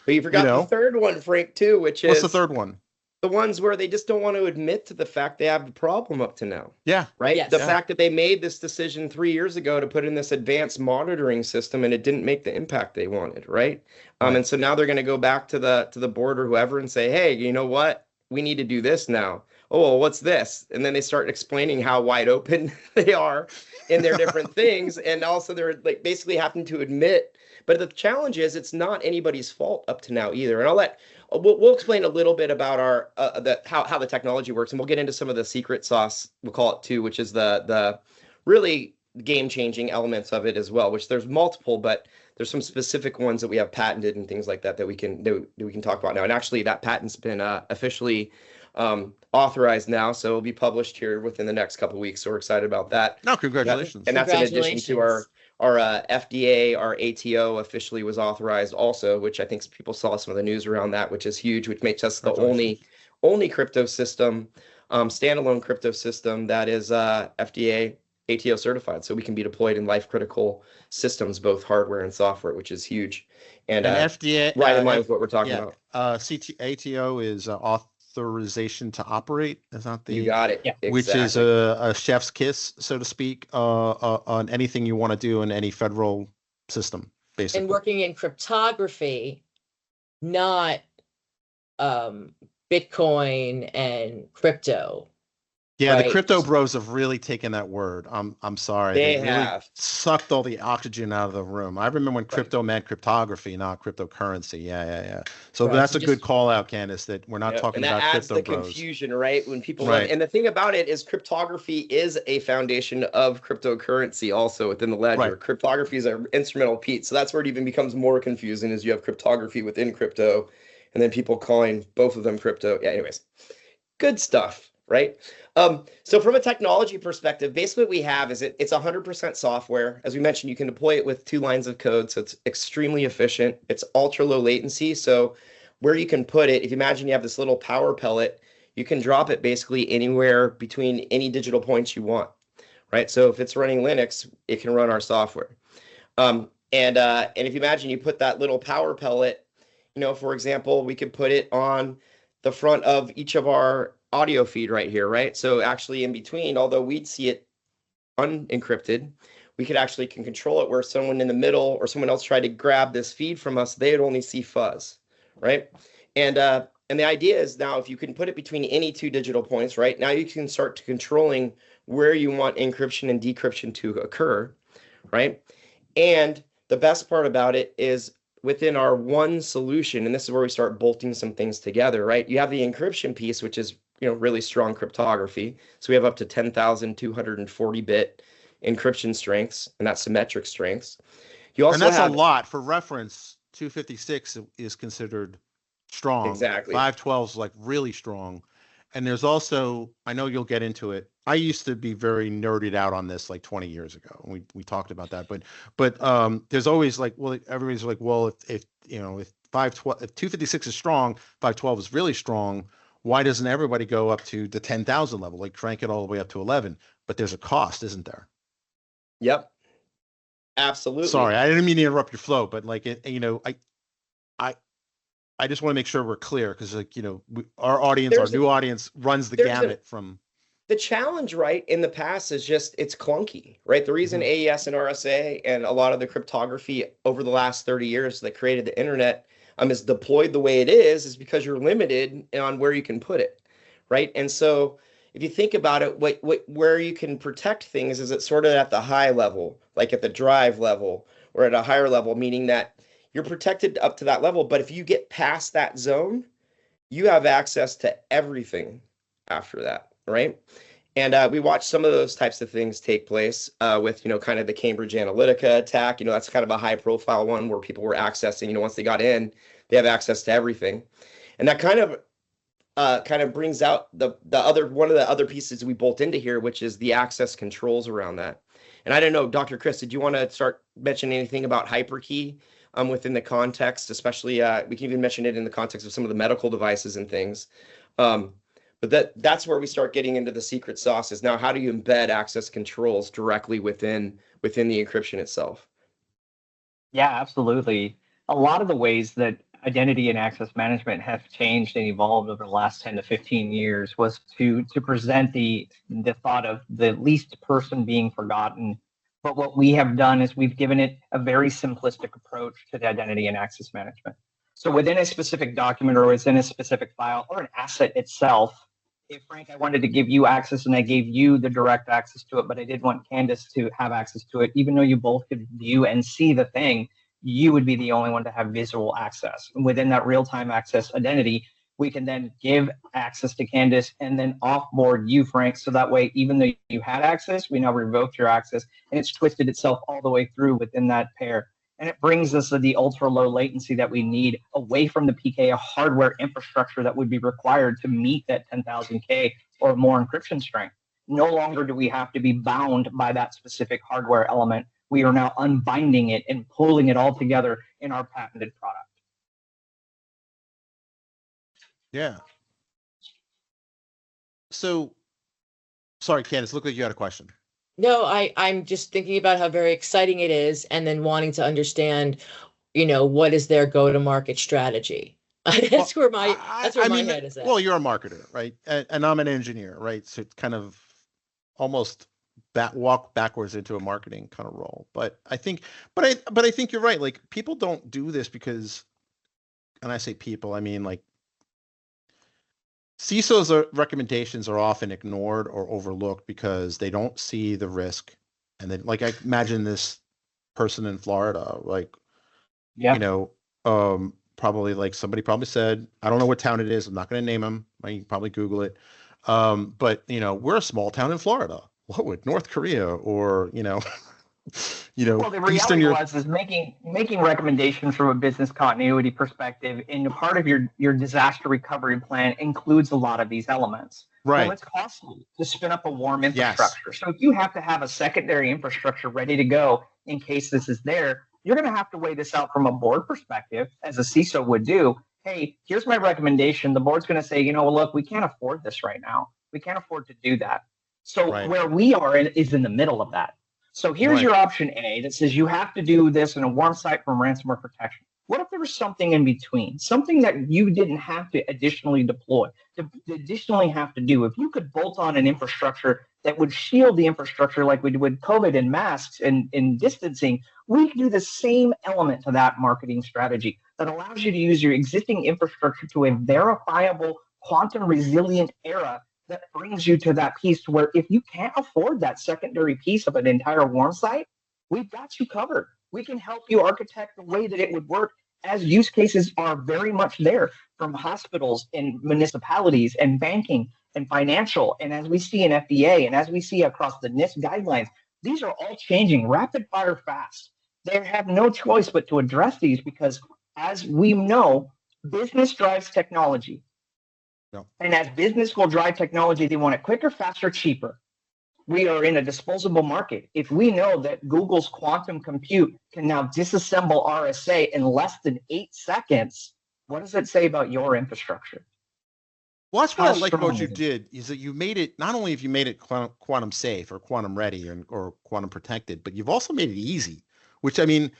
Speaker 4: But you forgot the third one, Frank, too, which is...
Speaker 2: What's the third one?
Speaker 4: The ones where they just don't want to admit to the fact they have the problem up to now.
Speaker 2: Yeah.
Speaker 4: Right?
Speaker 3: Yes.
Speaker 4: The fact that they made this decision 3 years ago to put in this advanced monitoring system and it didn't make the impact they wanted, right? And so now they're going to go back to the board or whoever and say, hey, you know what? We need to do this now. Oh, well, what's this? And then they start explaining how wide open they are in their different things. And also they're like basically having to admit. But the challenge is it's not anybody's fault up to now either. And we'll explain a little bit about our how the technology works, and we'll get into some of the secret sauce, we'll call it too, which is the really game-changing elements of it as well, which there's multiple, but there's some specific ones that we have patented and things like that we can talk about now. And actually that patent's been officially authorized now, so it'll be published here within the next couple of weeks. So we're excited about that.
Speaker 2: No, congratulations.
Speaker 4: And that's in addition to our FDA, our ATO officially was authorized also, which I think people saw some of the news around that, which is huge, which makes us the only crypto system, standalone crypto system that is FDA, ATO certified. So we can be deployed in life critical systems, both hardware and software, which is huge. And
Speaker 2: FDA,
Speaker 4: right in line with what we're talking about.
Speaker 2: ATO is authorization to operate. Is not the
Speaker 4: you got it.
Speaker 5: Yeah.
Speaker 2: Which
Speaker 4: exactly.
Speaker 2: is a chef's kiss, so to speak, on anything you want to do in any federal system, basically.
Speaker 3: And working in cryptography, not Bitcoin and crypto.
Speaker 2: Yeah,
Speaker 3: right.
Speaker 2: The crypto bros have really taken that word. I'm sorry.
Speaker 4: They
Speaker 2: really
Speaker 4: have
Speaker 2: sucked all the oxygen out of the room. I remember when crypto meant cryptography, not cryptocurrency. Yeah. So that's a good call out, Candice, that we're not talking about crypto bros. And that adds the
Speaker 4: confusion, right? When people and the thing about it is cryptography is a foundation of cryptocurrency also within the ledger. Right. Cryptography is an instrumental piece. So that's where it even becomes more confusing, is you have cryptography within crypto and then people calling both of them crypto. Yeah, anyways. Good stuff, right? So from a technology perspective, basically what we have is it's 100% software. As we mentioned, you can deploy it with 2 lines of code, so it's extremely efficient. It's ultra low latency, so where you can put it, if you imagine you have this little power pellet, you can drop it basically anywhere between any digital points you want, right? So if it's running Linux, it can run our software. And if you imagine you put that little power pellet, for example, we could put it on the front of each of our audio feed right here, right? So actually in between, although we'd see it unencrypted, we could actually can control it where someone in the middle or someone else tried to grab this feed from us, they'd only see fuzz, right? And the idea is now if you can put it between any two digital points, right? Now you can start to controlling where you want encryption and decryption to occur, right? And the best part about it is within our one solution, and this is where we start bolting some things together, right? You have the encryption piece, which is, you know, really strong cryptography. So we have up to 10,240-bit encryption strengths, and that's symmetric strengths. You also
Speaker 2: and that's
Speaker 4: have
Speaker 2: a lot. For reference, 256 is considered strong.
Speaker 4: Exactly.
Speaker 2: 512 is like really strong. And there's also, I know you'll get into it. I used to be very nerded out on this like 20 years ago. We talked about that, but there's always like, well, everybody's like, well, if you know, if 256 is strong, 512 is really strong, why doesn't everybody go up to the 10,000 level, like crank it all the way up to 11? But there's a cost, isn't there?
Speaker 4: Yep. Absolutely.
Speaker 2: Sorry, I didn't mean to interrupt your flow, but like, you know, I just want to make sure we're clear because, like, you know, our audience, our new audience runs the gamut from.
Speaker 4: The challenge, right, in the past is just it's clunky, right? The reason AES and RSA and a lot of the cryptography over the last 30 years that created the internet is deployed the way it is because you're limited on where you can put it, right? And so if you think about it, where you can protect things is it's sort of at the high level, like at the drive level or at a higher level, meaning that you're protected up to that level. But if you get past that zone, you have access to everything after that, right? And we watched some of those types of things take place with, you know, kind of the Cambridge Analytica attack. You know, that's kind of a high profile one where people were accessing, you know, once they got in, they have access to everything. And that kind of brings out one of the other pieces we bolt into here, which is the access controls around that. And I don't know, Dr. Chris, did you want to start mentioning anything about hyperkey within the context, especially we can even mention it in the context of some of the medical devices and things. But that's where we start getting into the secret sauce is now how do you embed access controls directly within the encryption itself?
Speaker 5: Yeah, absolutely. A lot of the ways that identity and access management have changed and evolved over the last 10 to 15 years was to present the thought of the least person being forgotten. But what we have done is we've given it a very simplistic approach to the identity and access management. So within a specific document or within a specific file or an asset itself, if Frank, I wanted to give you access and I gave you the direct access to it, but I did want Candice to have access to it, even though you both could view and see the thing, you would be the only one to have visual access. And within that real-time access identity, we can then give access to Candice and then offboard you, Frank. So that way, even though you had access, we now revoked your access and it's twisted itself all the way through within that pair. And it brings us to the ultra low latency that we need away from the PKI hardware infrastructure that would be required to meet that 10,000K or more encryption strength. No longer do we have to be bound by that specific hardware element. We are now unbinding it and pulling it all together in our patented product.
Speaker 2: Yeah. So, sorry, Candice, looked like you had a question.
Speaker 3: No, I'm just thinking about how very exciting it is and then wanting to understand, you know, what is their go-to-market strategy? That's where my head is at.
Speaker 2: Well, you're a marketer, right? And I'm an engineer, right? So it's kind of almost walk backwards into a marketing kind of role. But I think you're right. Like people don't do this because, and I say people, I mean like CISO's recommendations are often ignored or overlooked because they don't see the risk. And then, like, I imagine this person in Florida, like,
Speaker 5: yeah,
Speaker 2: you know, probably like somebody probably said, I don't know what town it is. I'm not going to name them. You can probably Google it. But, you know, we're a small town in Florida. What would North Korea or, you know,
Speaker 5: well, the reality is making recommendations from a business continuity perspective in part of your disaster recovery plan includes a lot of these elements.
Speaker 2: Right.
Speaker 5: Well, it's costly to spin up a warm infrastructure. Yes. So if you have to have a secondary infrastructure ready to go in case this is there, you're going to have to weigh this out from a board perspective, as a CISO would do. Hey, here's my recommendation. The board's going to say, you know, look, we can't afford this right now. We can't afford to do that. So where we are is in the middle of that. So here's your option A that says you have to do this in a warm site from ransomware protection. What if there was something in between, something that you didn't have to additionally deploy, to additionally have to do? If you could bolt on an infrastructure that would shield the infrastructure like we did with COVID and masks and distancing, we can do the same element to that marketing strategy that allows you to use your existing infrastructure to a verifiable, quantum resilient era that brings you to that piece where if you can't afford that secondary piece of an entire warm site, we've got you covered. We can help you architect the way that it would work, as use cases are very much there from hospitals and municipalities and banking and financial. And as we see in FDA and as we see across the NIST guidelines, these are all changing rapid fire fast. They have no choice but to address these because, as we know, business drives technology.
Speaker 2: No.
Speaker 5: And as business will drive technology, they want it quicker, faster, cheaper. We are in a disposable market. If we know that Google's quantum compute can now disassemble RSA in less than 8 seconds, what does it say about your infrastructure?
Speaker 2: Well, that's what I like about what you did, is that you made it, not only have you made it quantum safe or quantum ready or quantum protected, but you've also made it easy, which, I mean,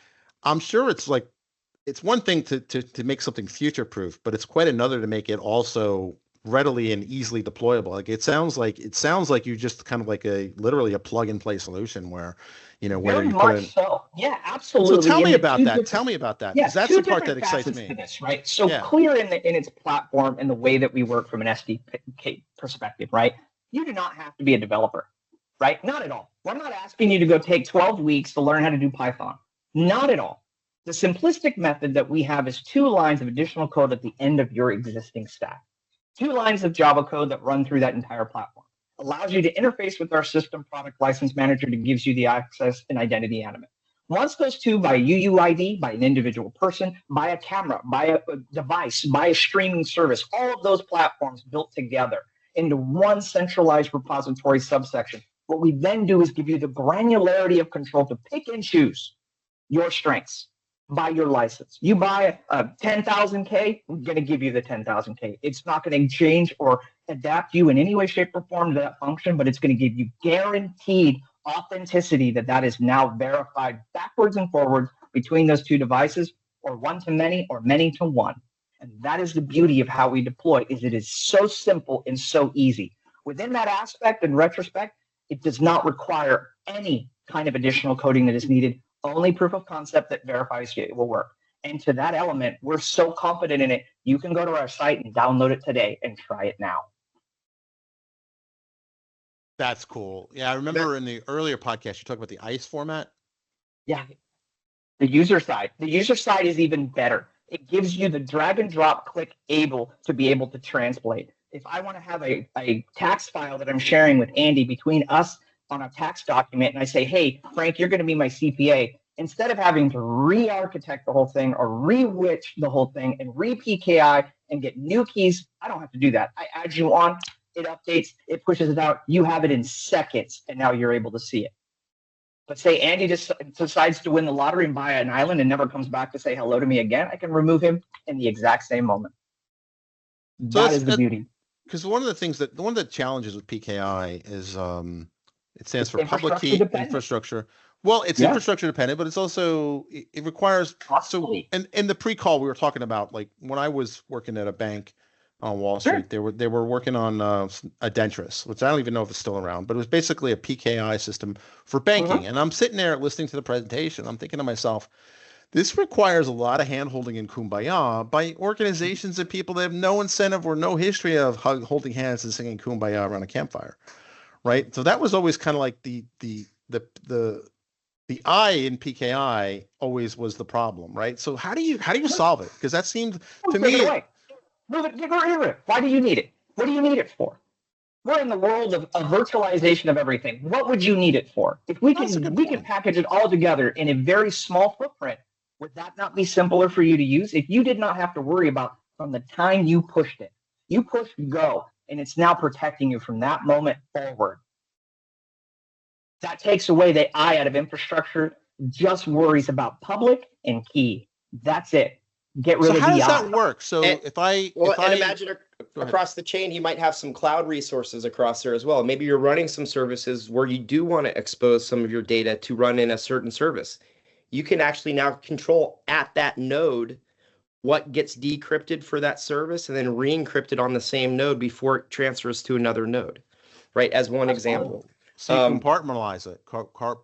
Speaker 2: I'm sure it's like, it's one thing to make something future proof, but it's quite another to make it also readily and easily deployable. Like it sounds like you just kind of like literally a plug and play solution where, you know, whether
Speaker 5: very
Speaker 2: you put
Speaker 5: much
Speaker 2: in.
Speaker 5: so. Yeah, absolutely.
Speaker 2: So tell me about that. Tell me about that. Because that's the part that excites me.
Speaker 5: This, right? So Clear in its platform and the way that we work from an SDK perspective, right? You do not have to be a developer, right? Not at all. We're not asking you to go take 12 weeks to learn how to do Python. Not at all. The simplistic method that we have is 2 lines of additional code at the end of your existing stack. 2 lines of Java code that run through that entire platform. Allows you to interface with our system product license manager that gives you the access and identity element. Once those 2 by UUID, by an individual person, by a camera, by a device, by a streaming service, all of those platforms built together into one centralized repository subsection. What we then do is give you the granularity of control to pick and choose your strengths. Buy your license. You buy a 10,000K, we're going to give you the 10,000K. It's not going to change or adapt you in any way, shape, or form to that function, but it's going to give you guaranteed authenticity that is now verified backwards and forwards between those 2 devices, or one to many or many to one. And that is the beauty of how we deploy, is it is so simple and so easy. Within that aspect, in retrospect, it does not require any kind of additional coding that is needed. Only proof of concept that verifies it will work. And to that element, we're so confident in it, you can go to our site and download it today and try it now.
Speaker 2: That's cool. Yeah, I remember in the earlier podcast, you talked about the ICE format.
Speaker 5: Yeah, the user side. The user side is even better. It gives you the drag and drop click able to translate. If I want to have a tax file that I'm sharing with Andy between us on a tax document, and I say, hey, Frank, you're going to be my CPA, instead of having to re-architect the whole thing or re-witch the whole thing and re-PKI and get new keys, I don't have to do that. I add you on, it updates, it pushes it out, you have it in seconds, and now you're able to see it. But say Andy just decides to win the lottery and buy an island and never comes back to say hello to me again, I can remove him in the exact same moment.
Speaker 2: So
Speaker 5: that is the beauty.
Speaker 2: Because one of the challenges with PKI is it stands for public key infrastructure. Well, it's infrastructure dependent, but it's also, it requires, so, and in the pre-call we were talking about, like when I was working at a bank on Wall Street, they were working on Adentris, which I don't even know if it's still around, but it was basically a PKI system for banking. And I'm sitting there listening to the presentation. I'm thinking to myself, this requires a lot of hand-holding and kumbaya by organizations and people that have no incentive or no history of holding hands and singing kumbaya around a campfire. Right. So that was always kind of like the I in PKI always was the problem. Right. So how do you solve it? Because that seemed to me.
Speaker 5: Move it, get rid of it. Why do you need it? What do you need it for? We're in the world of virtualization of everything. What would you need it for? If we can package it all together in a very small footprint, would that not be simpler for you to use? If you did not have to worry about from the time you pushed it, you pushed go, and it's now protecting you from that moment forward. That takes away the I out of infrastructure, just worries about public and key. That's it. Get rid of the I.
Speaker 2: So how does that work? So if I
Speaker 4: imagine across the chain, you might have some cloud resources across there as well. Maybe you're running some services where you do want to expose some of your data to run in a certain service. You can actually now control at that node what gets decrypted for that service and then re-encrypted on the same node before it transfers to another node, right? As one example.
Speaker 2: So you compartmentalize it, compartmentalize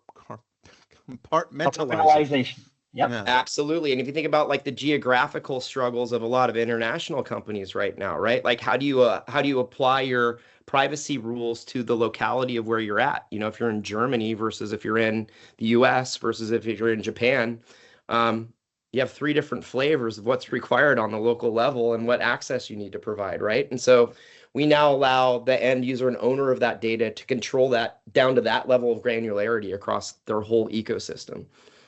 Speaker 2: it.
Speaker 5: Compartmentalization. Yep.
Speaker 2: Yeah.
Speaker 4: Absolutely. And if you think about like the geographical struggles of a lot of international companies right now, right? Like how do you apply your privacy rules to the locality of where you're at? You know, if you're in Germany versus if you're in the US versus if you're in Japan, you have 3 different flavors of what's required on the local level and what access you need to provide, right? And so we now allow the end user and owner of that data to control that down to that level of granularity across their whole ecosystem.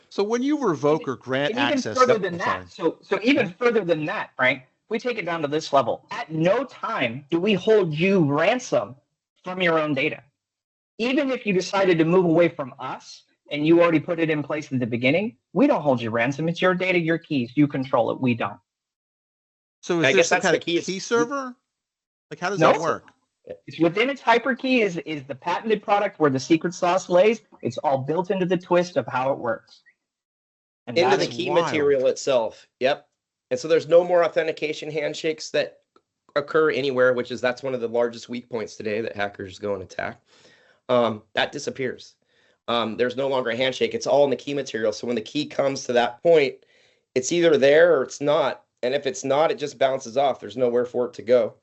Speaker 2: So when you revoke or grant access,
Speaker 5: further than that, so even further than that, Frank, we take it down to this level. At no time do we hold you ransom from your own data. Even if you decided to move away from us and you already put it in place at the beginning, we don't hold you ransom. It's your data, your keys. You control it. We don't.
Speaker 2: So is there some kind of key server? Like how does that work?
Speaker 5: It's within its hyperkey is the patented product where the secret sauce lays. It's all built into the twist of how it works.
Speaker 4: And into the key material itself. Yep. And so there's no more authentication handshakes that occur anywhere, that's one of the largest weak points today that hackers go and attack. That disappears. There's no longer a handshake. It's all in the key material. So when the key comes to that point, it's either there or it's not. And if it's not, it just bounces off. There's nowhere for it to go.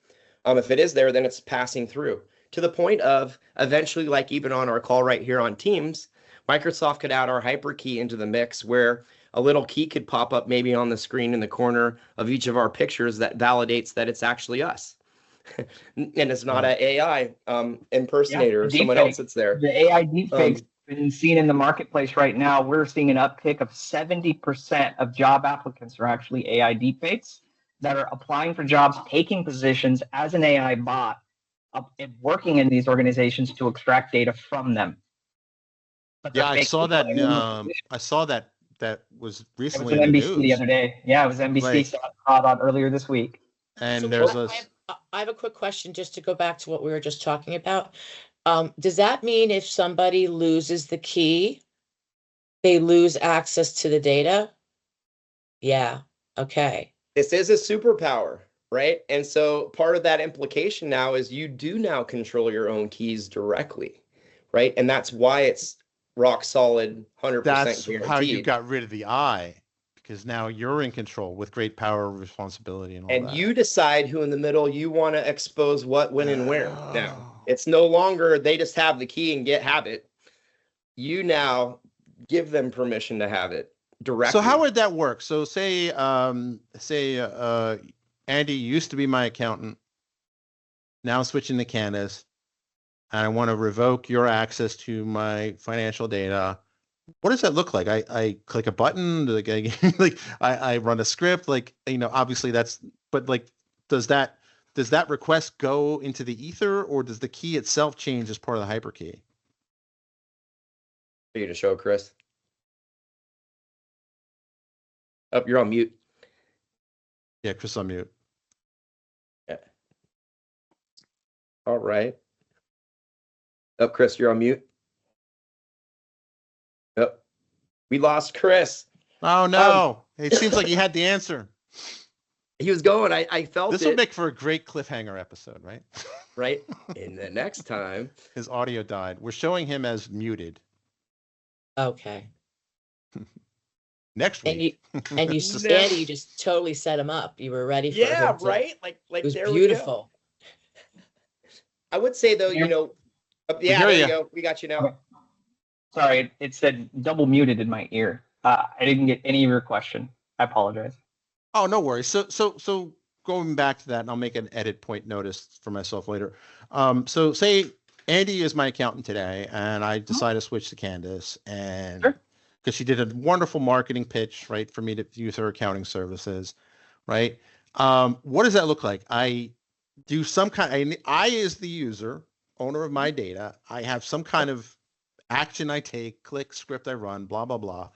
Speaker 4: If it is there, then it's passing through to the point of eventually, like even on our call right here on Teams, Microsoft could add our hyperkey into the mix where a little key could pop up maybe on the screen in the corner of each of our pictures that validates that it's actually us. And it's not an AI impersonator or someone else that's there.
Speaker 5: The AI deepfakes been seen in the marketplace right now. We're seeing an uptick of 70% of job applicants are actually AI deepfakes that are applying for jobs, taking positions as an AI bot, and working in these organizations to extract data from them. But
Speaker 2: yeah, I saw that. I saw that. That was recently.
Speaker 5: It was
Speaker 2: in
Speaker 5: NBC
Speaker 2: the news.
Speaker 5: the other day. Yeah, it was NBC.
Speaker 2: Right.
Speaker 5: Saw it on earlier this week.
Speaker 2: And
Speaker 3: So
Speaker 2: there's
Speaker 3: I have a quick question just to go back to what we were just talking about. Does that mean if somebody loses the key, they lose access to the data? Yeah. Okay.
Speaker 4: This is a superpower, right? And so part of that implication now is you do now control your own keys directly, right? And that's why it's rock solid, 100%
Speaker 2: that's
Speaker 4: guaranteed.
Speaker 2: how you got rid of the I, because now you're in control with great power, responsibility, and all that.
Speaker 4: And you decide who in the middle you want to expose what, when, and where. Now, it's no longer they just have the key and have it. You now give them permission to have it directly.
Speaker 2: So how would that work? So say Andy used to be my accountant. Now I'm switching to Candice, and I want to revoke your access to my financial data. What does that look like? I click a button, like I run a script, like, you know, obviously but like, does that request go into the ether, or does the key itself change as part of the hyperkey?
Speaker 4: For you to show, Chris. Oh, you're on mute.
Speaker 2: Yeah, Chris on mute.
Speaker 4: Yeah. All right. Oh, Chris, you're on mute. Oh, we lost Chris.
Speaker 2: Oh no! It seems like he had the answer.
Speaker 4: He was going. I felt
Speaker 2: this would make for a great cliffhanger episode, right?
Speaker 4: Right. And the next time,
Speaker 2: his audio died. We're showing him as muted.
Speaker 3: Okay.
Speaker 2: Next week.
Speaker 3: And you just totally set him up. You were ready for him.
Speaker 4: Yeah, right. Like
Speaker 3: it was
Speaker 4: there
Speaker 3: beautiful.
Speaker 4: I would say though, you know, yeah, there you go. We got you now.
Speaker 5: Okay. Sorry, it said double muted in my ear. I didn't get any of your question. I apologize.
Speaker 2: Oh, no worries. So going back to that, and I'll make an edit point notice for myself later. So say Andy is my accountant today, and I decide to switch to Candice, and because she did a wonderful marketing pitch, right, for me to use her accounting services, right? What does that look like? I do some kind. I as the user, owner of my data, I have some kind of action I take, click, script I run, blah blah blah,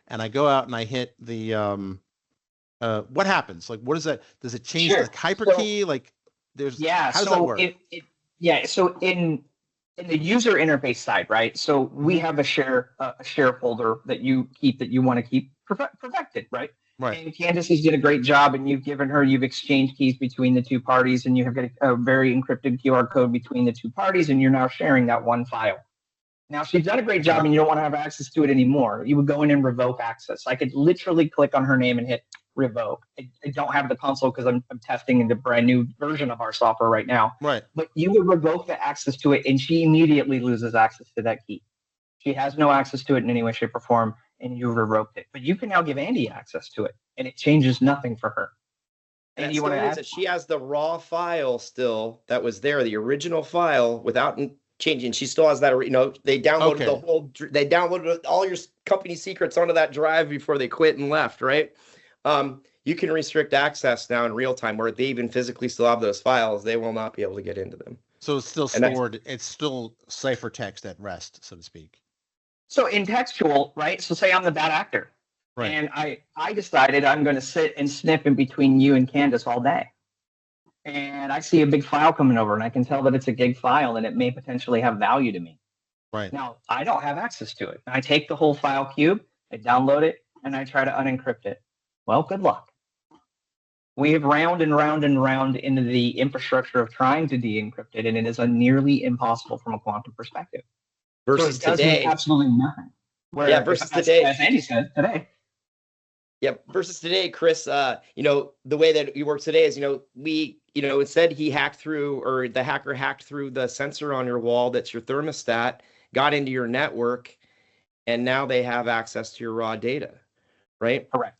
Speaker 2: and I go out and I hit the what happens? Like, what is that? Does it change the hyperkey? Like, there's how does that work?
Speaker 5: So in the user interface side, right? So we have a share folder that you keep that you want to keep protected, right?
Speaker 2: Right.
Speaker 5: And Candice has did a great job, and you've exchanged keys between the two parties, and you have got a very encrypted QR code between the two parties, and you're now sharing that one file. Now, she's done a great job, and you don't want to have access to it anymore. You would go in and revoke access. I could literally click on her name and hit revoke. I don't have the console because I'm testing the brand new version of our software right now.
Speaker 2: Right.
Speaker 5: But you would revoke the access to it, and she immediately loses access to that key. She has no access to it in any way, shape, or form, and you revoked it. But you can now give Andy access to it, and it changes nothing for her.
Speaker 4: And you want to add that she has the raw file still that was there, the original file, without changing. She still has that. They downloaded they downloaded all your company secrets onto that drive before they quit and left. Right. You can restrict access now in real time, where they even physically still have those files. They will not be able to get into them.
Speaker 2: So it's still stored. It's still ciphertext at rest, so to speak.
Speaker 5: So in textual, right? So say I'm the bad actor. Right. And I decided I'm going to sit and snip in between you and Candice all day. And I see a big file coming over, and I can tell that it's a gig file, and it may potentially have value to me.
Speaker 2: Right.
Speaker 5: Now, I don't have access to it. I take the whole file cube, I download it, and I try to unencrypt it. Well, good luck. We have round and round and round into the infrastructure of trying to de-encrypt it, and it is nearly impossible from a quantum perspective.
Speaker 4: Versus today,
Speaker 5: absolutely nothing.
Speaker 4: Versus today,
Speaker 5: as Andy said, today.
Speaker 4: Yeah, versus today, Chris. The way that you work today is, it said he hacked through, or the hacker hacked through the sensor on your wall that's your thermostat, got into your network, and now they have access to your raw data, right?
Speaker 5: Correct.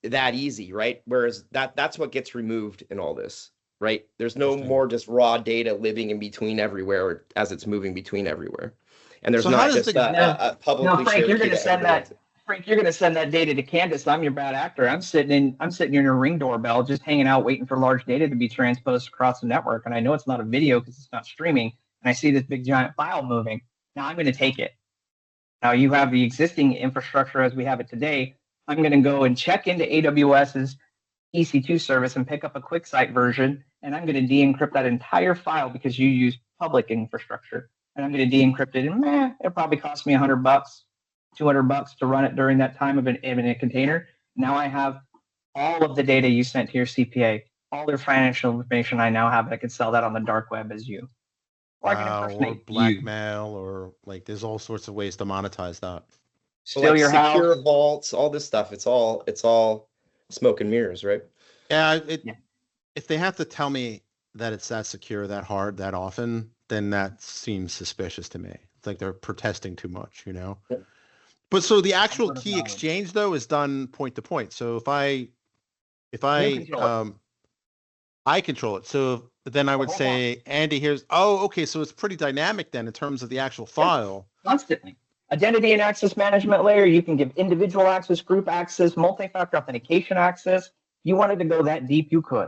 Speaker 4: That easy, right? Whereas that's what gets removed in all this, right? There's no more just raw data living in between everywhere as it's moving between everywhere, and there's not just a publicly
Speaker 5: Frank,
Speaker 4: shared
Speaker 5: you're going to send that.
Speaker 4: data.
Speaker 5: Frank, you're going to send that data to Candice. I'm your bad actor. I'm sitting in your Ring doorbell, just hanging out, waiting for large data to be transposed across the network. And I know it's not a video because it's not streaming. And I see this big giant file moving. Now I'm going to take it. Now you have the existing infrastructure as we have it today. I'm going to go and check into AWS's EC2 service and pick up a QuickSight version. And I'm going to de-encrypt that entire file because you use public infrastructure. And I'm going to de-encrypt it. And it'll probably cost me $100, $200 to run it during that time in a container. Now I have all of the data you sent to your CPA, all their financial information. I now have. I can sell that on the dark web as you.
Speaker 2: Or blackmail, or there's all sorts of ways to monetize that.
Speaker 5: Steal your house,
Speaker 4: secure vaults, all this stuff. It's all smoke and mirrors, right?
Speaker 2: Yeah. If they have to tell me that it's that secure, that hard, that often, then that seems suspicious to me. It's like they're protesting too much, Yeah. But so the actual key exchange though is done point to point. So if I control it. So then I would say, Andy, okay. So it's pretty dynamic then in terms of the actual file.
Speaker 5: Constantly. Identity and access management layer. You can give individual access, group access, multi-factor authentication access. If you wanted to go that deep, you could.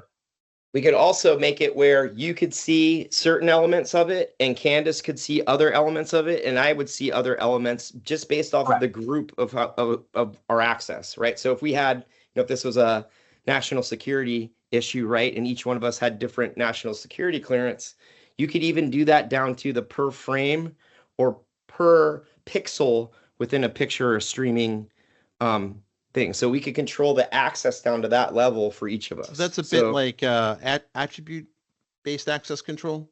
Speaker 4: We could also make it where you could see certain elements of it, and Candice could see other elements of it, and I would see other elements just based off of the group of our access, right? So if we had, if this was a national security issue, right, and each one of us had different national security clearance, you could even do that down to the per frame or per pixel within a picture or streaming thing. So we could control the access down to that level for each of us.
Speaker 2: So that's a bit like attribute-based access control?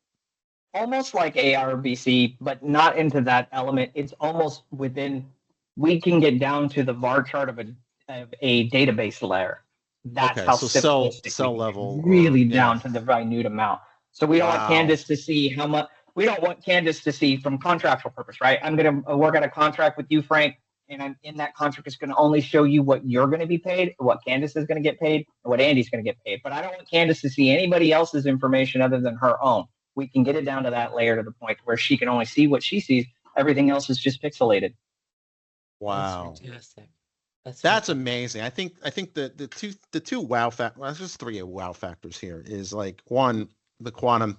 Speaker 5: Almost like ARBC, but not into that element. It's almost within, we can get down to the var chart of a database layer. That's how
Speaker 2: cell level.
Speaker 5: Really down to the minute amount. So we don't want Candice to see how much, we don't want Candice to see from contractual purpose, right? I'm going to work out a contract with you, Frank. And I'm in that contract is going to only show you what you're going to be paid, what Candice is going to get paid, and what Andy's going to get paid. But I don't want Candice to see anybody else's information other than her own. We can get it down to that layer to the point where she can only see what she sees. Everything else is just pixelated.
Speaker 2: Wow.
Speaker 3: That's fantastic.
Speaker 2: That's amazing. I think the two wow factors. Well, there's just three wow factors here. Is one, the quantum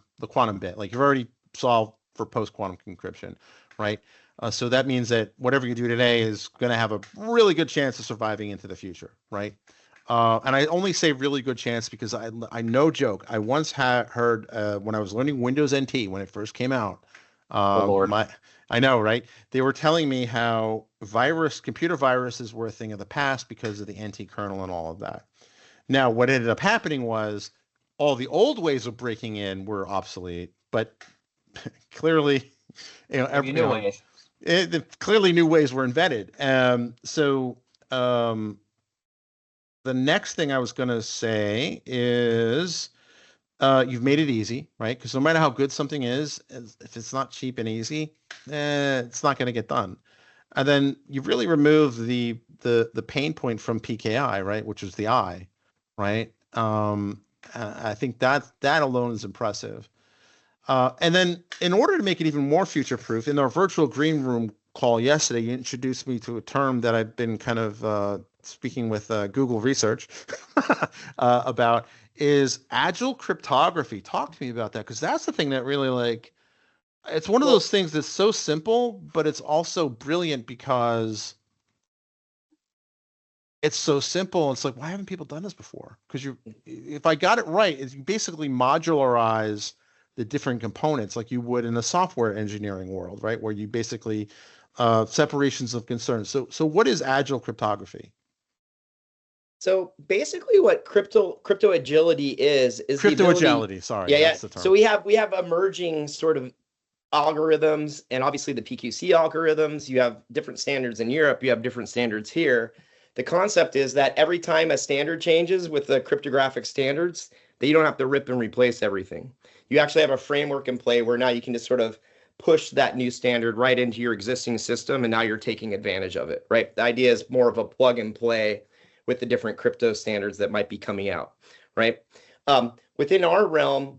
Speaker 2: bit. You've already solved for post quantum encryption, right? So that means that whatever you do today is going to have a really good chance of surviving into the future, right? And I only say really good chance because I no joke. I once heard when I was learning Windows NT when it first came out. I know, right? They were telling me how computer viruses were a thing of the past because of the anti-kernel and all of that. Now, what ended up happening was all the old ways of breaking in were obsolete, but clearly,
Speaker 5: New ways.
Speaker 2: Clearly new ways were invented. The next thing I was going to say is you've made it easy, right? Because no matter how good something is, if it's not cheap and easy, it's not going to get done. And then you've really removed the pain point from PKI, right? Which is the I, right? I think that alone is impressive. And then in order to make it even more future-proof, in our virtual green room call yesterday, you introduced me to a term that I've been kind of speaking with Google research about, is agile cryptography. Talk to me about that, because that's the thing that really, it's one of those things that's so simple, but it's also brilliant because it's so simple. It's like, why haven't people done this before? Because if I got it right, you basically modularize the different components like you would in a software engineering world, right? Where you basically separations of concern. So what is agile cryptography?
Speaker 4: So basically what crypto agility is
Speaker 2: crypto agility. Sorry.
Speaker 4: Yeah.
Speaker 2: That's the term.
Speaker 4: So we have emerging sort of algorithms, and obviously the PQC algorithms. You have different standards in Europe, you have different standards here. The concept is that every time a standard changes with the cryptographic standards, that you don't have to rip and replace everything. You actually have a framework in play where now you can just sort of push that new standard right into your existing system, and now you're taking advantage of it, right? The idea is more of a plug and play with the different crypto standards that might be coming out, right? Within our realm,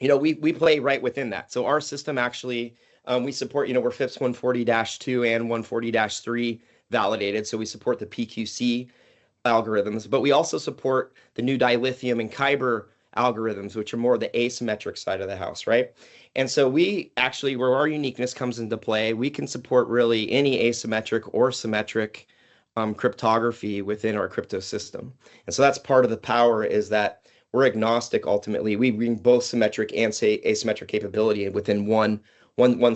Speaker 4: we play right within that. So our system actually, we support, we're FIPS 140-2 and 140-3 validated. So we support the PQC algorithms, but we also support the new dilithium and Kyber algorithms, which are more the asymmetric side of the house, right? And so we actually, where our uniqueness comes into play, we can support really any asymmetric or symmetric cryptography within our crypto system. And so that's part of the power, is that we're agnostic. Ultimately, we bring both symmetric and asymmetric capability within one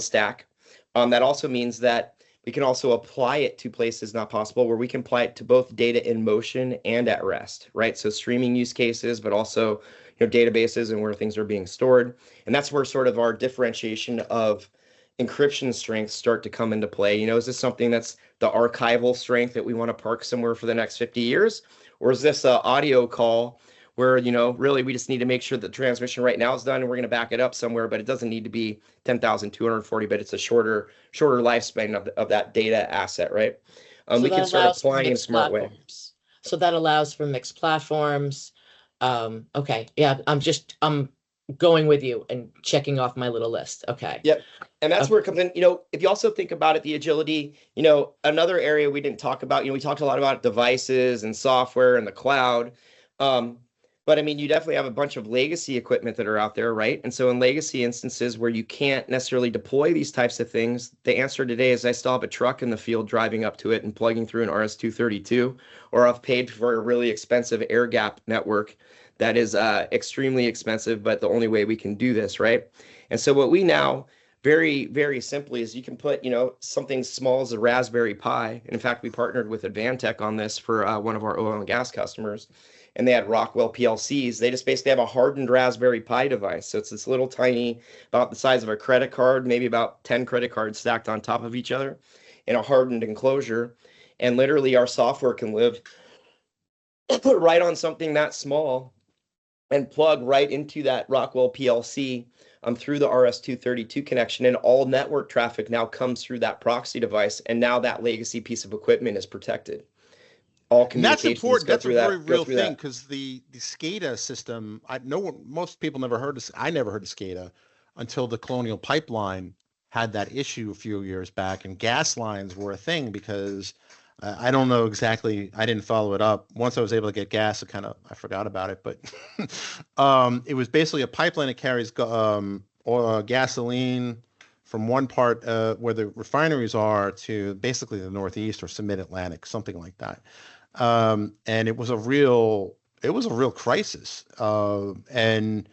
Speaker 4: stack. That also means that we can also apply it to places not possible, where we can apply it to both data in motion and at rest, right? So streaming use cases, but also databases and where things are being stored. And that's where sort of our differentiation of encryption strengths start to come into play. Is this something that's the archival strength that we want to park somewhere for the next 50 years? Or is this an audio call where, really we just need to make sure the transmission right now is done, and we're going to back it up somewhere, but it doesn't need to be 10,240, but it's a shorter lifespan of that data asset, right? We can start applying in a smart way.
Speaker 3: So that allows for mixed platforms. Okay. Yeah. I'm going with you and checking off my little list. Okay.
Speaker 4: Yep. And that's where it comes in. If you also think about it, the agility, another area we didn't talk about, we talked a lot about devices and software and the cloud. But I mean, you definitely have a bunch of legacy equipment that are out there, right? And so in legacy instances where you can't necessarily deploy these types of things, the answer today is I still have a truck in the field driving up to it and plugging through an RS-232, or I've paid for a really expensive air gap network that is extremely expensive, but the only way we can do this, right? And so what we now very, very simply is you can put, something small as a Raspberry Pi. And in fact, we partnered with Advantech on this for one of our oil and gas customers. And they had Rockwell PLCs. They just basically have a hardened Raspberry Pi device. So it's this little tiny, about the size of a credit card, maybe about 10 credit cards stacked on top of each other in a hardened enclosure. And literally our software can live put right on something that small and plug right into that Rockwell PLC through the RS-232 connection. And all network traffic now comes through that proxy device. And now that legacy piece of equipment is protected. All communications.
Speaker 2: And that's important. That's a very real thing, because the SCADA system, most people never heard of. I never heard of SCADA until the Colonial Pipeline had that issue a few years back, and gas lines were a thing because I don't know exactly. I didn't follow it up. Once I was able to get gas, I forgot about it. But it was basically a pipeline that carries gasoline from one part where the refineries are to basically the Northeast or Mid-Atlantic, something like that. And it was a real crisis. And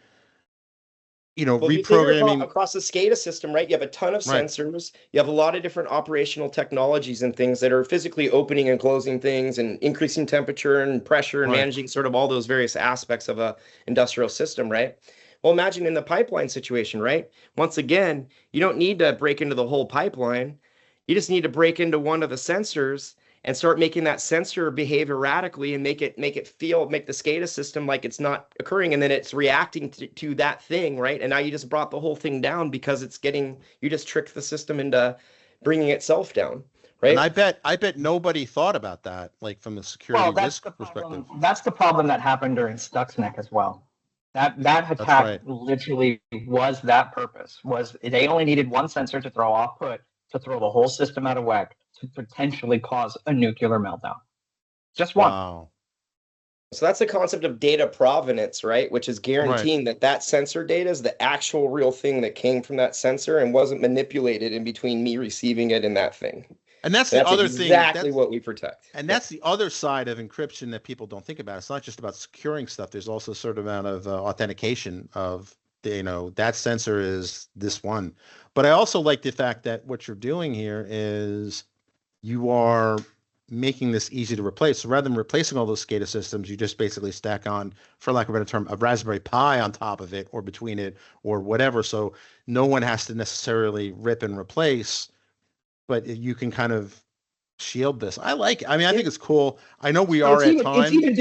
Speaker 4: Well, if you think
Speaker 2: reprogramming.
Speaker 4: across the SCADA system, right? You have a ton of
Speaker 2: Right.
Speaker 4: sensors. You have a lot of different operational technologies and things that are physically opening and closing things and increasing temperature and pressure and
Speaker 2: Right.
Speaker 4: managing sort of all those various aspects of a industrial system, right? Well, imagine in the pipeline situation, right? Once again, you don't need to break into the whole pipeline. You just need to break into one of the sensors and start making that sensor behave erratically and make the SCADA system like it's not occurring, and then it's reacting to that thing, right? And now you just brought the whole thing down because you just tricked the system into bringing itself down, right?
Speaker 2: And I bet nobody thought about that, like from the security risk perspective.
Speaker 5: That's the problem that happened during Stuxnet as well. That attack
Speaker 2: right.
Speaker 5: literally was that purpose. Was they only needed one sensor to throw off put to throw the whole system out of whack to potentially cause a nuclear meltdown. Just one.
Speaker 2: Wow.
Speaker 4: So that's the concept of data provenance, right? Which is guaranteeing that sensor data is the actual real thing that came from that sensor and wasn't manipulated in between me receiving it and that thing.
Speaker 2: And that's the other thing.
Speaker 4: Exactly what we protect.
Speaker 2: And that's the other side of encryption that people don't think about. It's not just about securing stuff. There's also a certain amount of authentication of, that sensor is this one. But I also like the fact that what you're doing here is you are making this easy to replace. So rather than replacing all those SCADA systems, you just basically stack on, for lack of a better term, a Raspberry Pi on top of it or between it or whatever. So no one has to necessarily rip and replace, but you can kind of shield this. I like it. I mean, I think it's cool. I know we are at time.
Speaker 5: It's even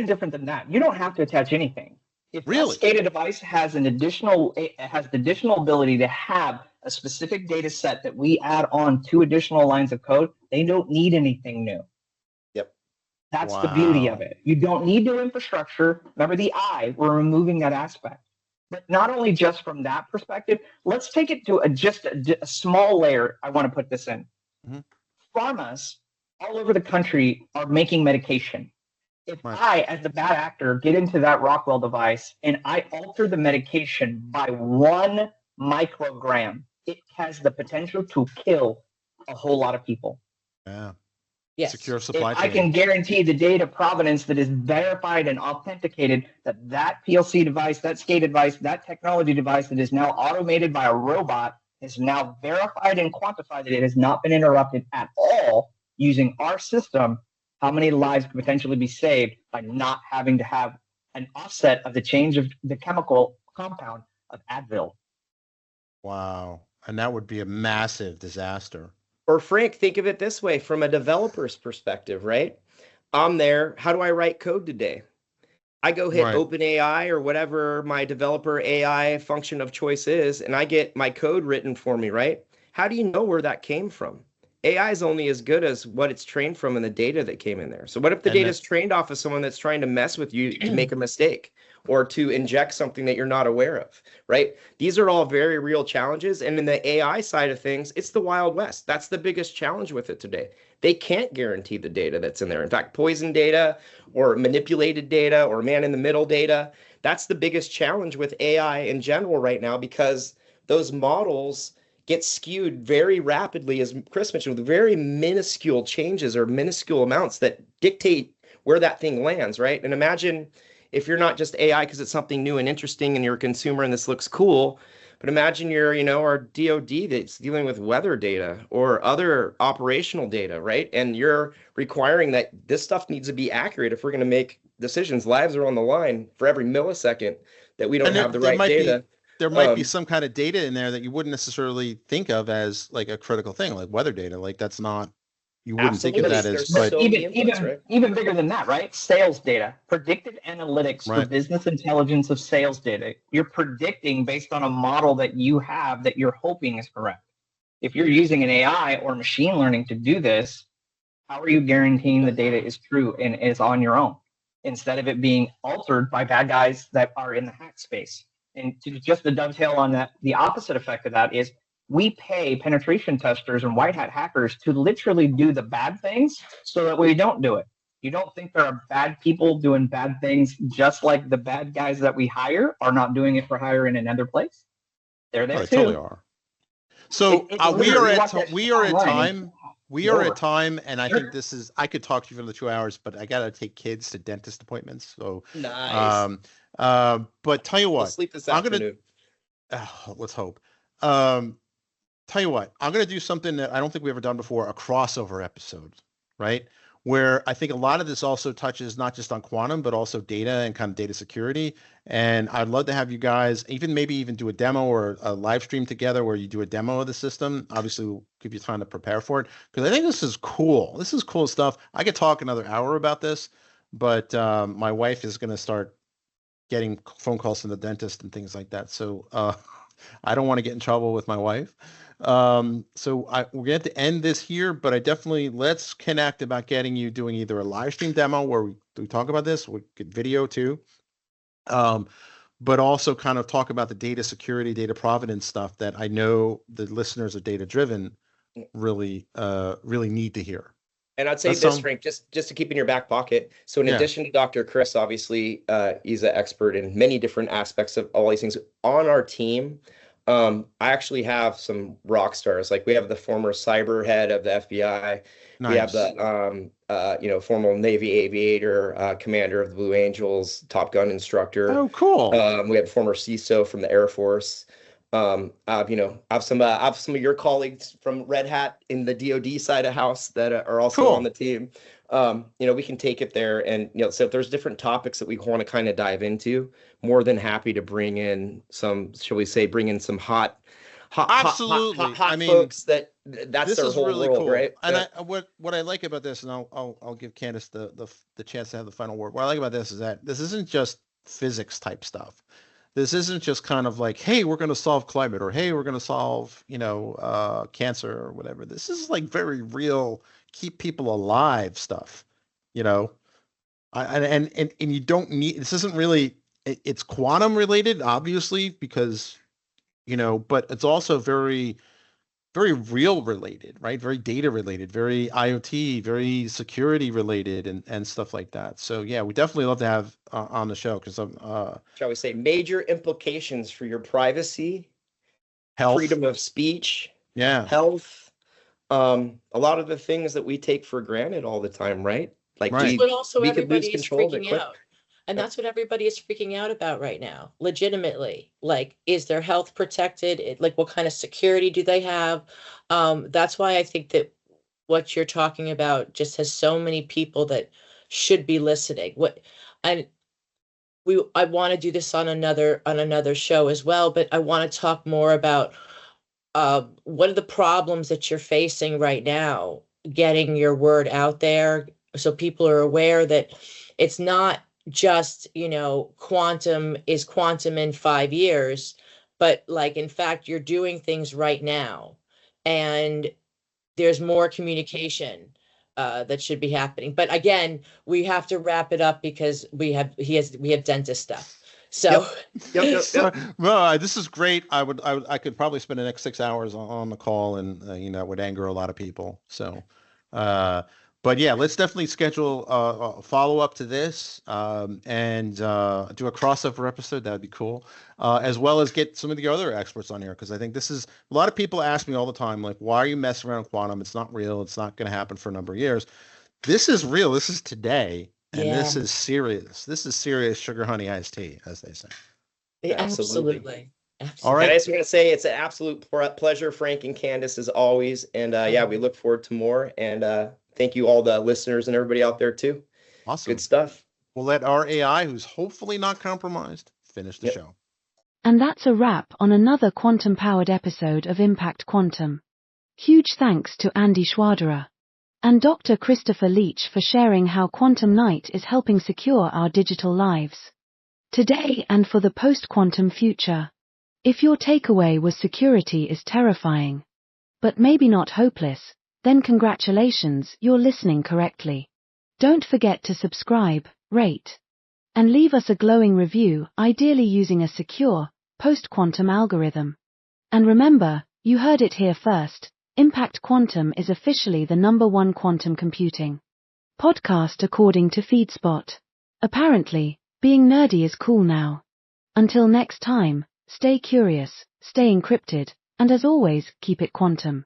Speaker 5: different than that. You don't have to attach anything. If
Speaker 2: really?
Speaker 5: a SCADA device has the additional ability to have a specific data set that we add on 2 additional lines of code, they don't need anything new.
Speaker 4: Yep.
Speaker 5: That's the beauty of it. You don't need new infrastructure. Remember the we're removing that aspect. But not only just from that perspective, let's take it to a small layer. I want to put this in. Mm-hmm. Pharmas all over the country are making medication. If I, as the bad actor, get into that Rockwell device and I alter the medication by 1 microgram, it has the potential to kill a whole lot of people.
Speaker 2: Yeah.
Speaker 3: Yes.
Speaker 2: Secure supply chain.
Speaker 5: I can guarantee the data provenance that is verified and authenticated that PLC device, that SCADA device, that technology device that is now automated by a robot is now verified and quantified that it has not been interrupted at all using our system. How many lives could potentially be saved by not having to have an offset of the change of the chemical compound of Advil?
Speaker 2: Wow. And that would be a massive disaster.
Speaker 4: Or Frank, think of it this way from a developer's perspective, right? I'm there. How do I write code today? I go hit OpenAI or whatever my developer AI function of choice is, and I get my code written for me, right? How do you know where that came from? AI is only as good as what it's trained from and the data that came in there. So what if the data is trained off of someone that's trying to mess with you to make a mistake or to inject something that you're not aware of, right? These are all very real challenges. And in the AI side of things, it's the Wild West. That's the biggest challenge with it today. They can't guarantee the data that's in there. In fact, poison data or manipulated data or man-in-the-middle data, that's the biggest challenge with AI in general right now, because those models get skewed very rapidly, as Chris mentioned, with very minuscule changes or minuscule amounts that dictate where that thing lands, right? And imagine if you're not just AI because it's something new and interesting and you're a consumer and this looks cool, but imagine you're, our DoD that's dealing with weather data or other operational data, right? And you're requiring that this stuff needs to be accurate if we're going to make decisions. Lives are on the line for every millisecond that we don't have the right data.
Speaker 2: There might be some kind of data in there that you wouldn't necessarily think of as like a critical thing, like weather data. Like that's not, you wouldn't think of that as,
Speaker 5: but even bigger than that, right? Sales data, predictive analytics for business intelligence of sales data. You're predicting based on a model that you have that you're hoping is correct. If you're using an AI or machine learning to do this, how are you guaranteeing the data is true and is on your own instead of it being altered by bad guys that are in the hack space? And just to dovetail on that, the opposite effect of that is we pay penetration testers and white hat hackers to literally do the bad things so that we don't do it. You don't think there are bad people doing bad things just like the bad guys that we hire are not doing it for hire in another place? They're there too.
Speaker 2: They totally are. So we are at time, and I think this is, I could talk to you for the 2 hours, but I got to take kids to dentist appointments. So
Speaker 4: nice.
Speaker 2: But tell you what,
Speaker 4: I'll sleep this afternoon.
Speaker 2: let's hope. Tell you what, I'm going to do something that I don't think we've ever done before, a crossover episode, right? Where I think a lot of this also touches not just on quantum, but also data and kind of data security. And I'd love to have you guys maybe even do a demo or a live stream together where you do a demo of the system. Obviously, we'll give you time to prepare for it because I think this is cool. This is cool stuff. I could talk another hour about this, but my wife is going to start getting phone calls from the dentist and things like that. So I don't want to get in trouble with my wife. So we're going to end this here, but I definitely let's connect about getting you doing either a live stream demo where we talk about this, we get video too, but also kind of talk about the data security, data provenance stuff that I know the listeners of Data Driven really need to hear.
Speaker 4: And I'd say Frank, just to keep in your back pocket. So in addition to Dr. Chris, obviously, he's an expert in many different aspects of all these things. On our team, I actually have some rock stars. Like we have the former cyber head of the FBI. Nice. We have the former Navy aviator, commander of the Blue Angels, Top Gun instructor.
Speaker 2: Oh, cool.
Speaker 4: We have a former CISO from the Air Force. I have some of your colleagues from Red Hat in the DoD side of house that are also on the team. We can take it there, and so if there's different topics that we want to kind of dive into, more than happy to bring in some, shall we say, hot
Speaker 2: absolutely
Speaker 4: hot folks that's their whole
Speaker 2: really
Speaker 4: world,
Speaker 2: cool.
Speaker 4: right?
Speaker 2: And what I like about this, and I'll give Candice the chance to have the final word. What I like about this is that this isn't just physics type stuff. This isn't just kind of like, hey, we're going to solve climate, or hey, we're going to solve, cancer or whatever. This is like very real, keep people alive stuff, and you don't need, this isn't really, it's quantum related, obviously, because, but it's also very, very real related, right? Very data related, very IoT, very security related, and stuff like that. So yeah, we definitely love to have on the show because
Speaker 4: shall we say, major implications for your privacy,
Speaker 2: health,
Speaker 4: freedom of speech,
Speaker 2: health,
Speaker 4: a lot of the things that we take for granted all the time, right? Like
Speaker 3: but also everybody is freaking out. And that's what everybody is freaking out about right now, legitimately. Like, is their health protected? Like, what kind of security do they have? That's why I think that what you're talking about just has so many people that should be listening. I want to do this on another show as well, but I want to talk more about what are the problems that you're facing right now, getting your word out there so people are aware that it's not just, quantum is quantum in 5 years, but like, in fact, you're doing things right now and there's more communication that should be happening. But again, we have to wrap it up because we have dentist stuff. So,
Speaker 2: Well, this is great. I could probably spend the next 6 hours on the call, and it would anger a lot of people. So, but yeah, let's definitely schedule a follow up to this and do a crossover episode. That'd be cool, as well as get some of the other experts on here, because I think this is a lot of people ask me all the time, like, why are you messing around with quantum? It's not real. It's not going to happen for a number of years. This is real. This is today. And this is serious. This is serious sugar honey iced tea, as they say.
Speaker 3: Yeah, absolutely.
Speaker 2: All right.
Speaker 4: And I just want to say it's an absolute pleasure, Frank and Candice, as always. And we look forward to more. And thank you all the listeners and everybody out there too.
Speaker 2: Awesome.
Speaker 4: Good stuff.
Speaker 2: We'll let our AI, who's hopefully not compromised, finish the show.
Speaker 1: And that's a wrap on another quantum-powered episode of Impact Quantum. Huge thanks to Andy Schwaderer and Dr. Christopher Leach for sharing how Quantum Night is helping secure our digital lives today and for the post-quantum future. If your takeaway was security is terrifying, but maybe not hopeless, then congratulations, you're listening correctly. Don't forget to subscribe, rate, and leave us a glowing review, ideally using a secure, post-quantum algorithm. And remember, you heard it here first. Impact Quantum is officially the #1 quantum computing podcast according to Feedspot. Apparently, being nerdy is cool now. Until next time, stay curious, stay encrypted, and as always, keep it quantum.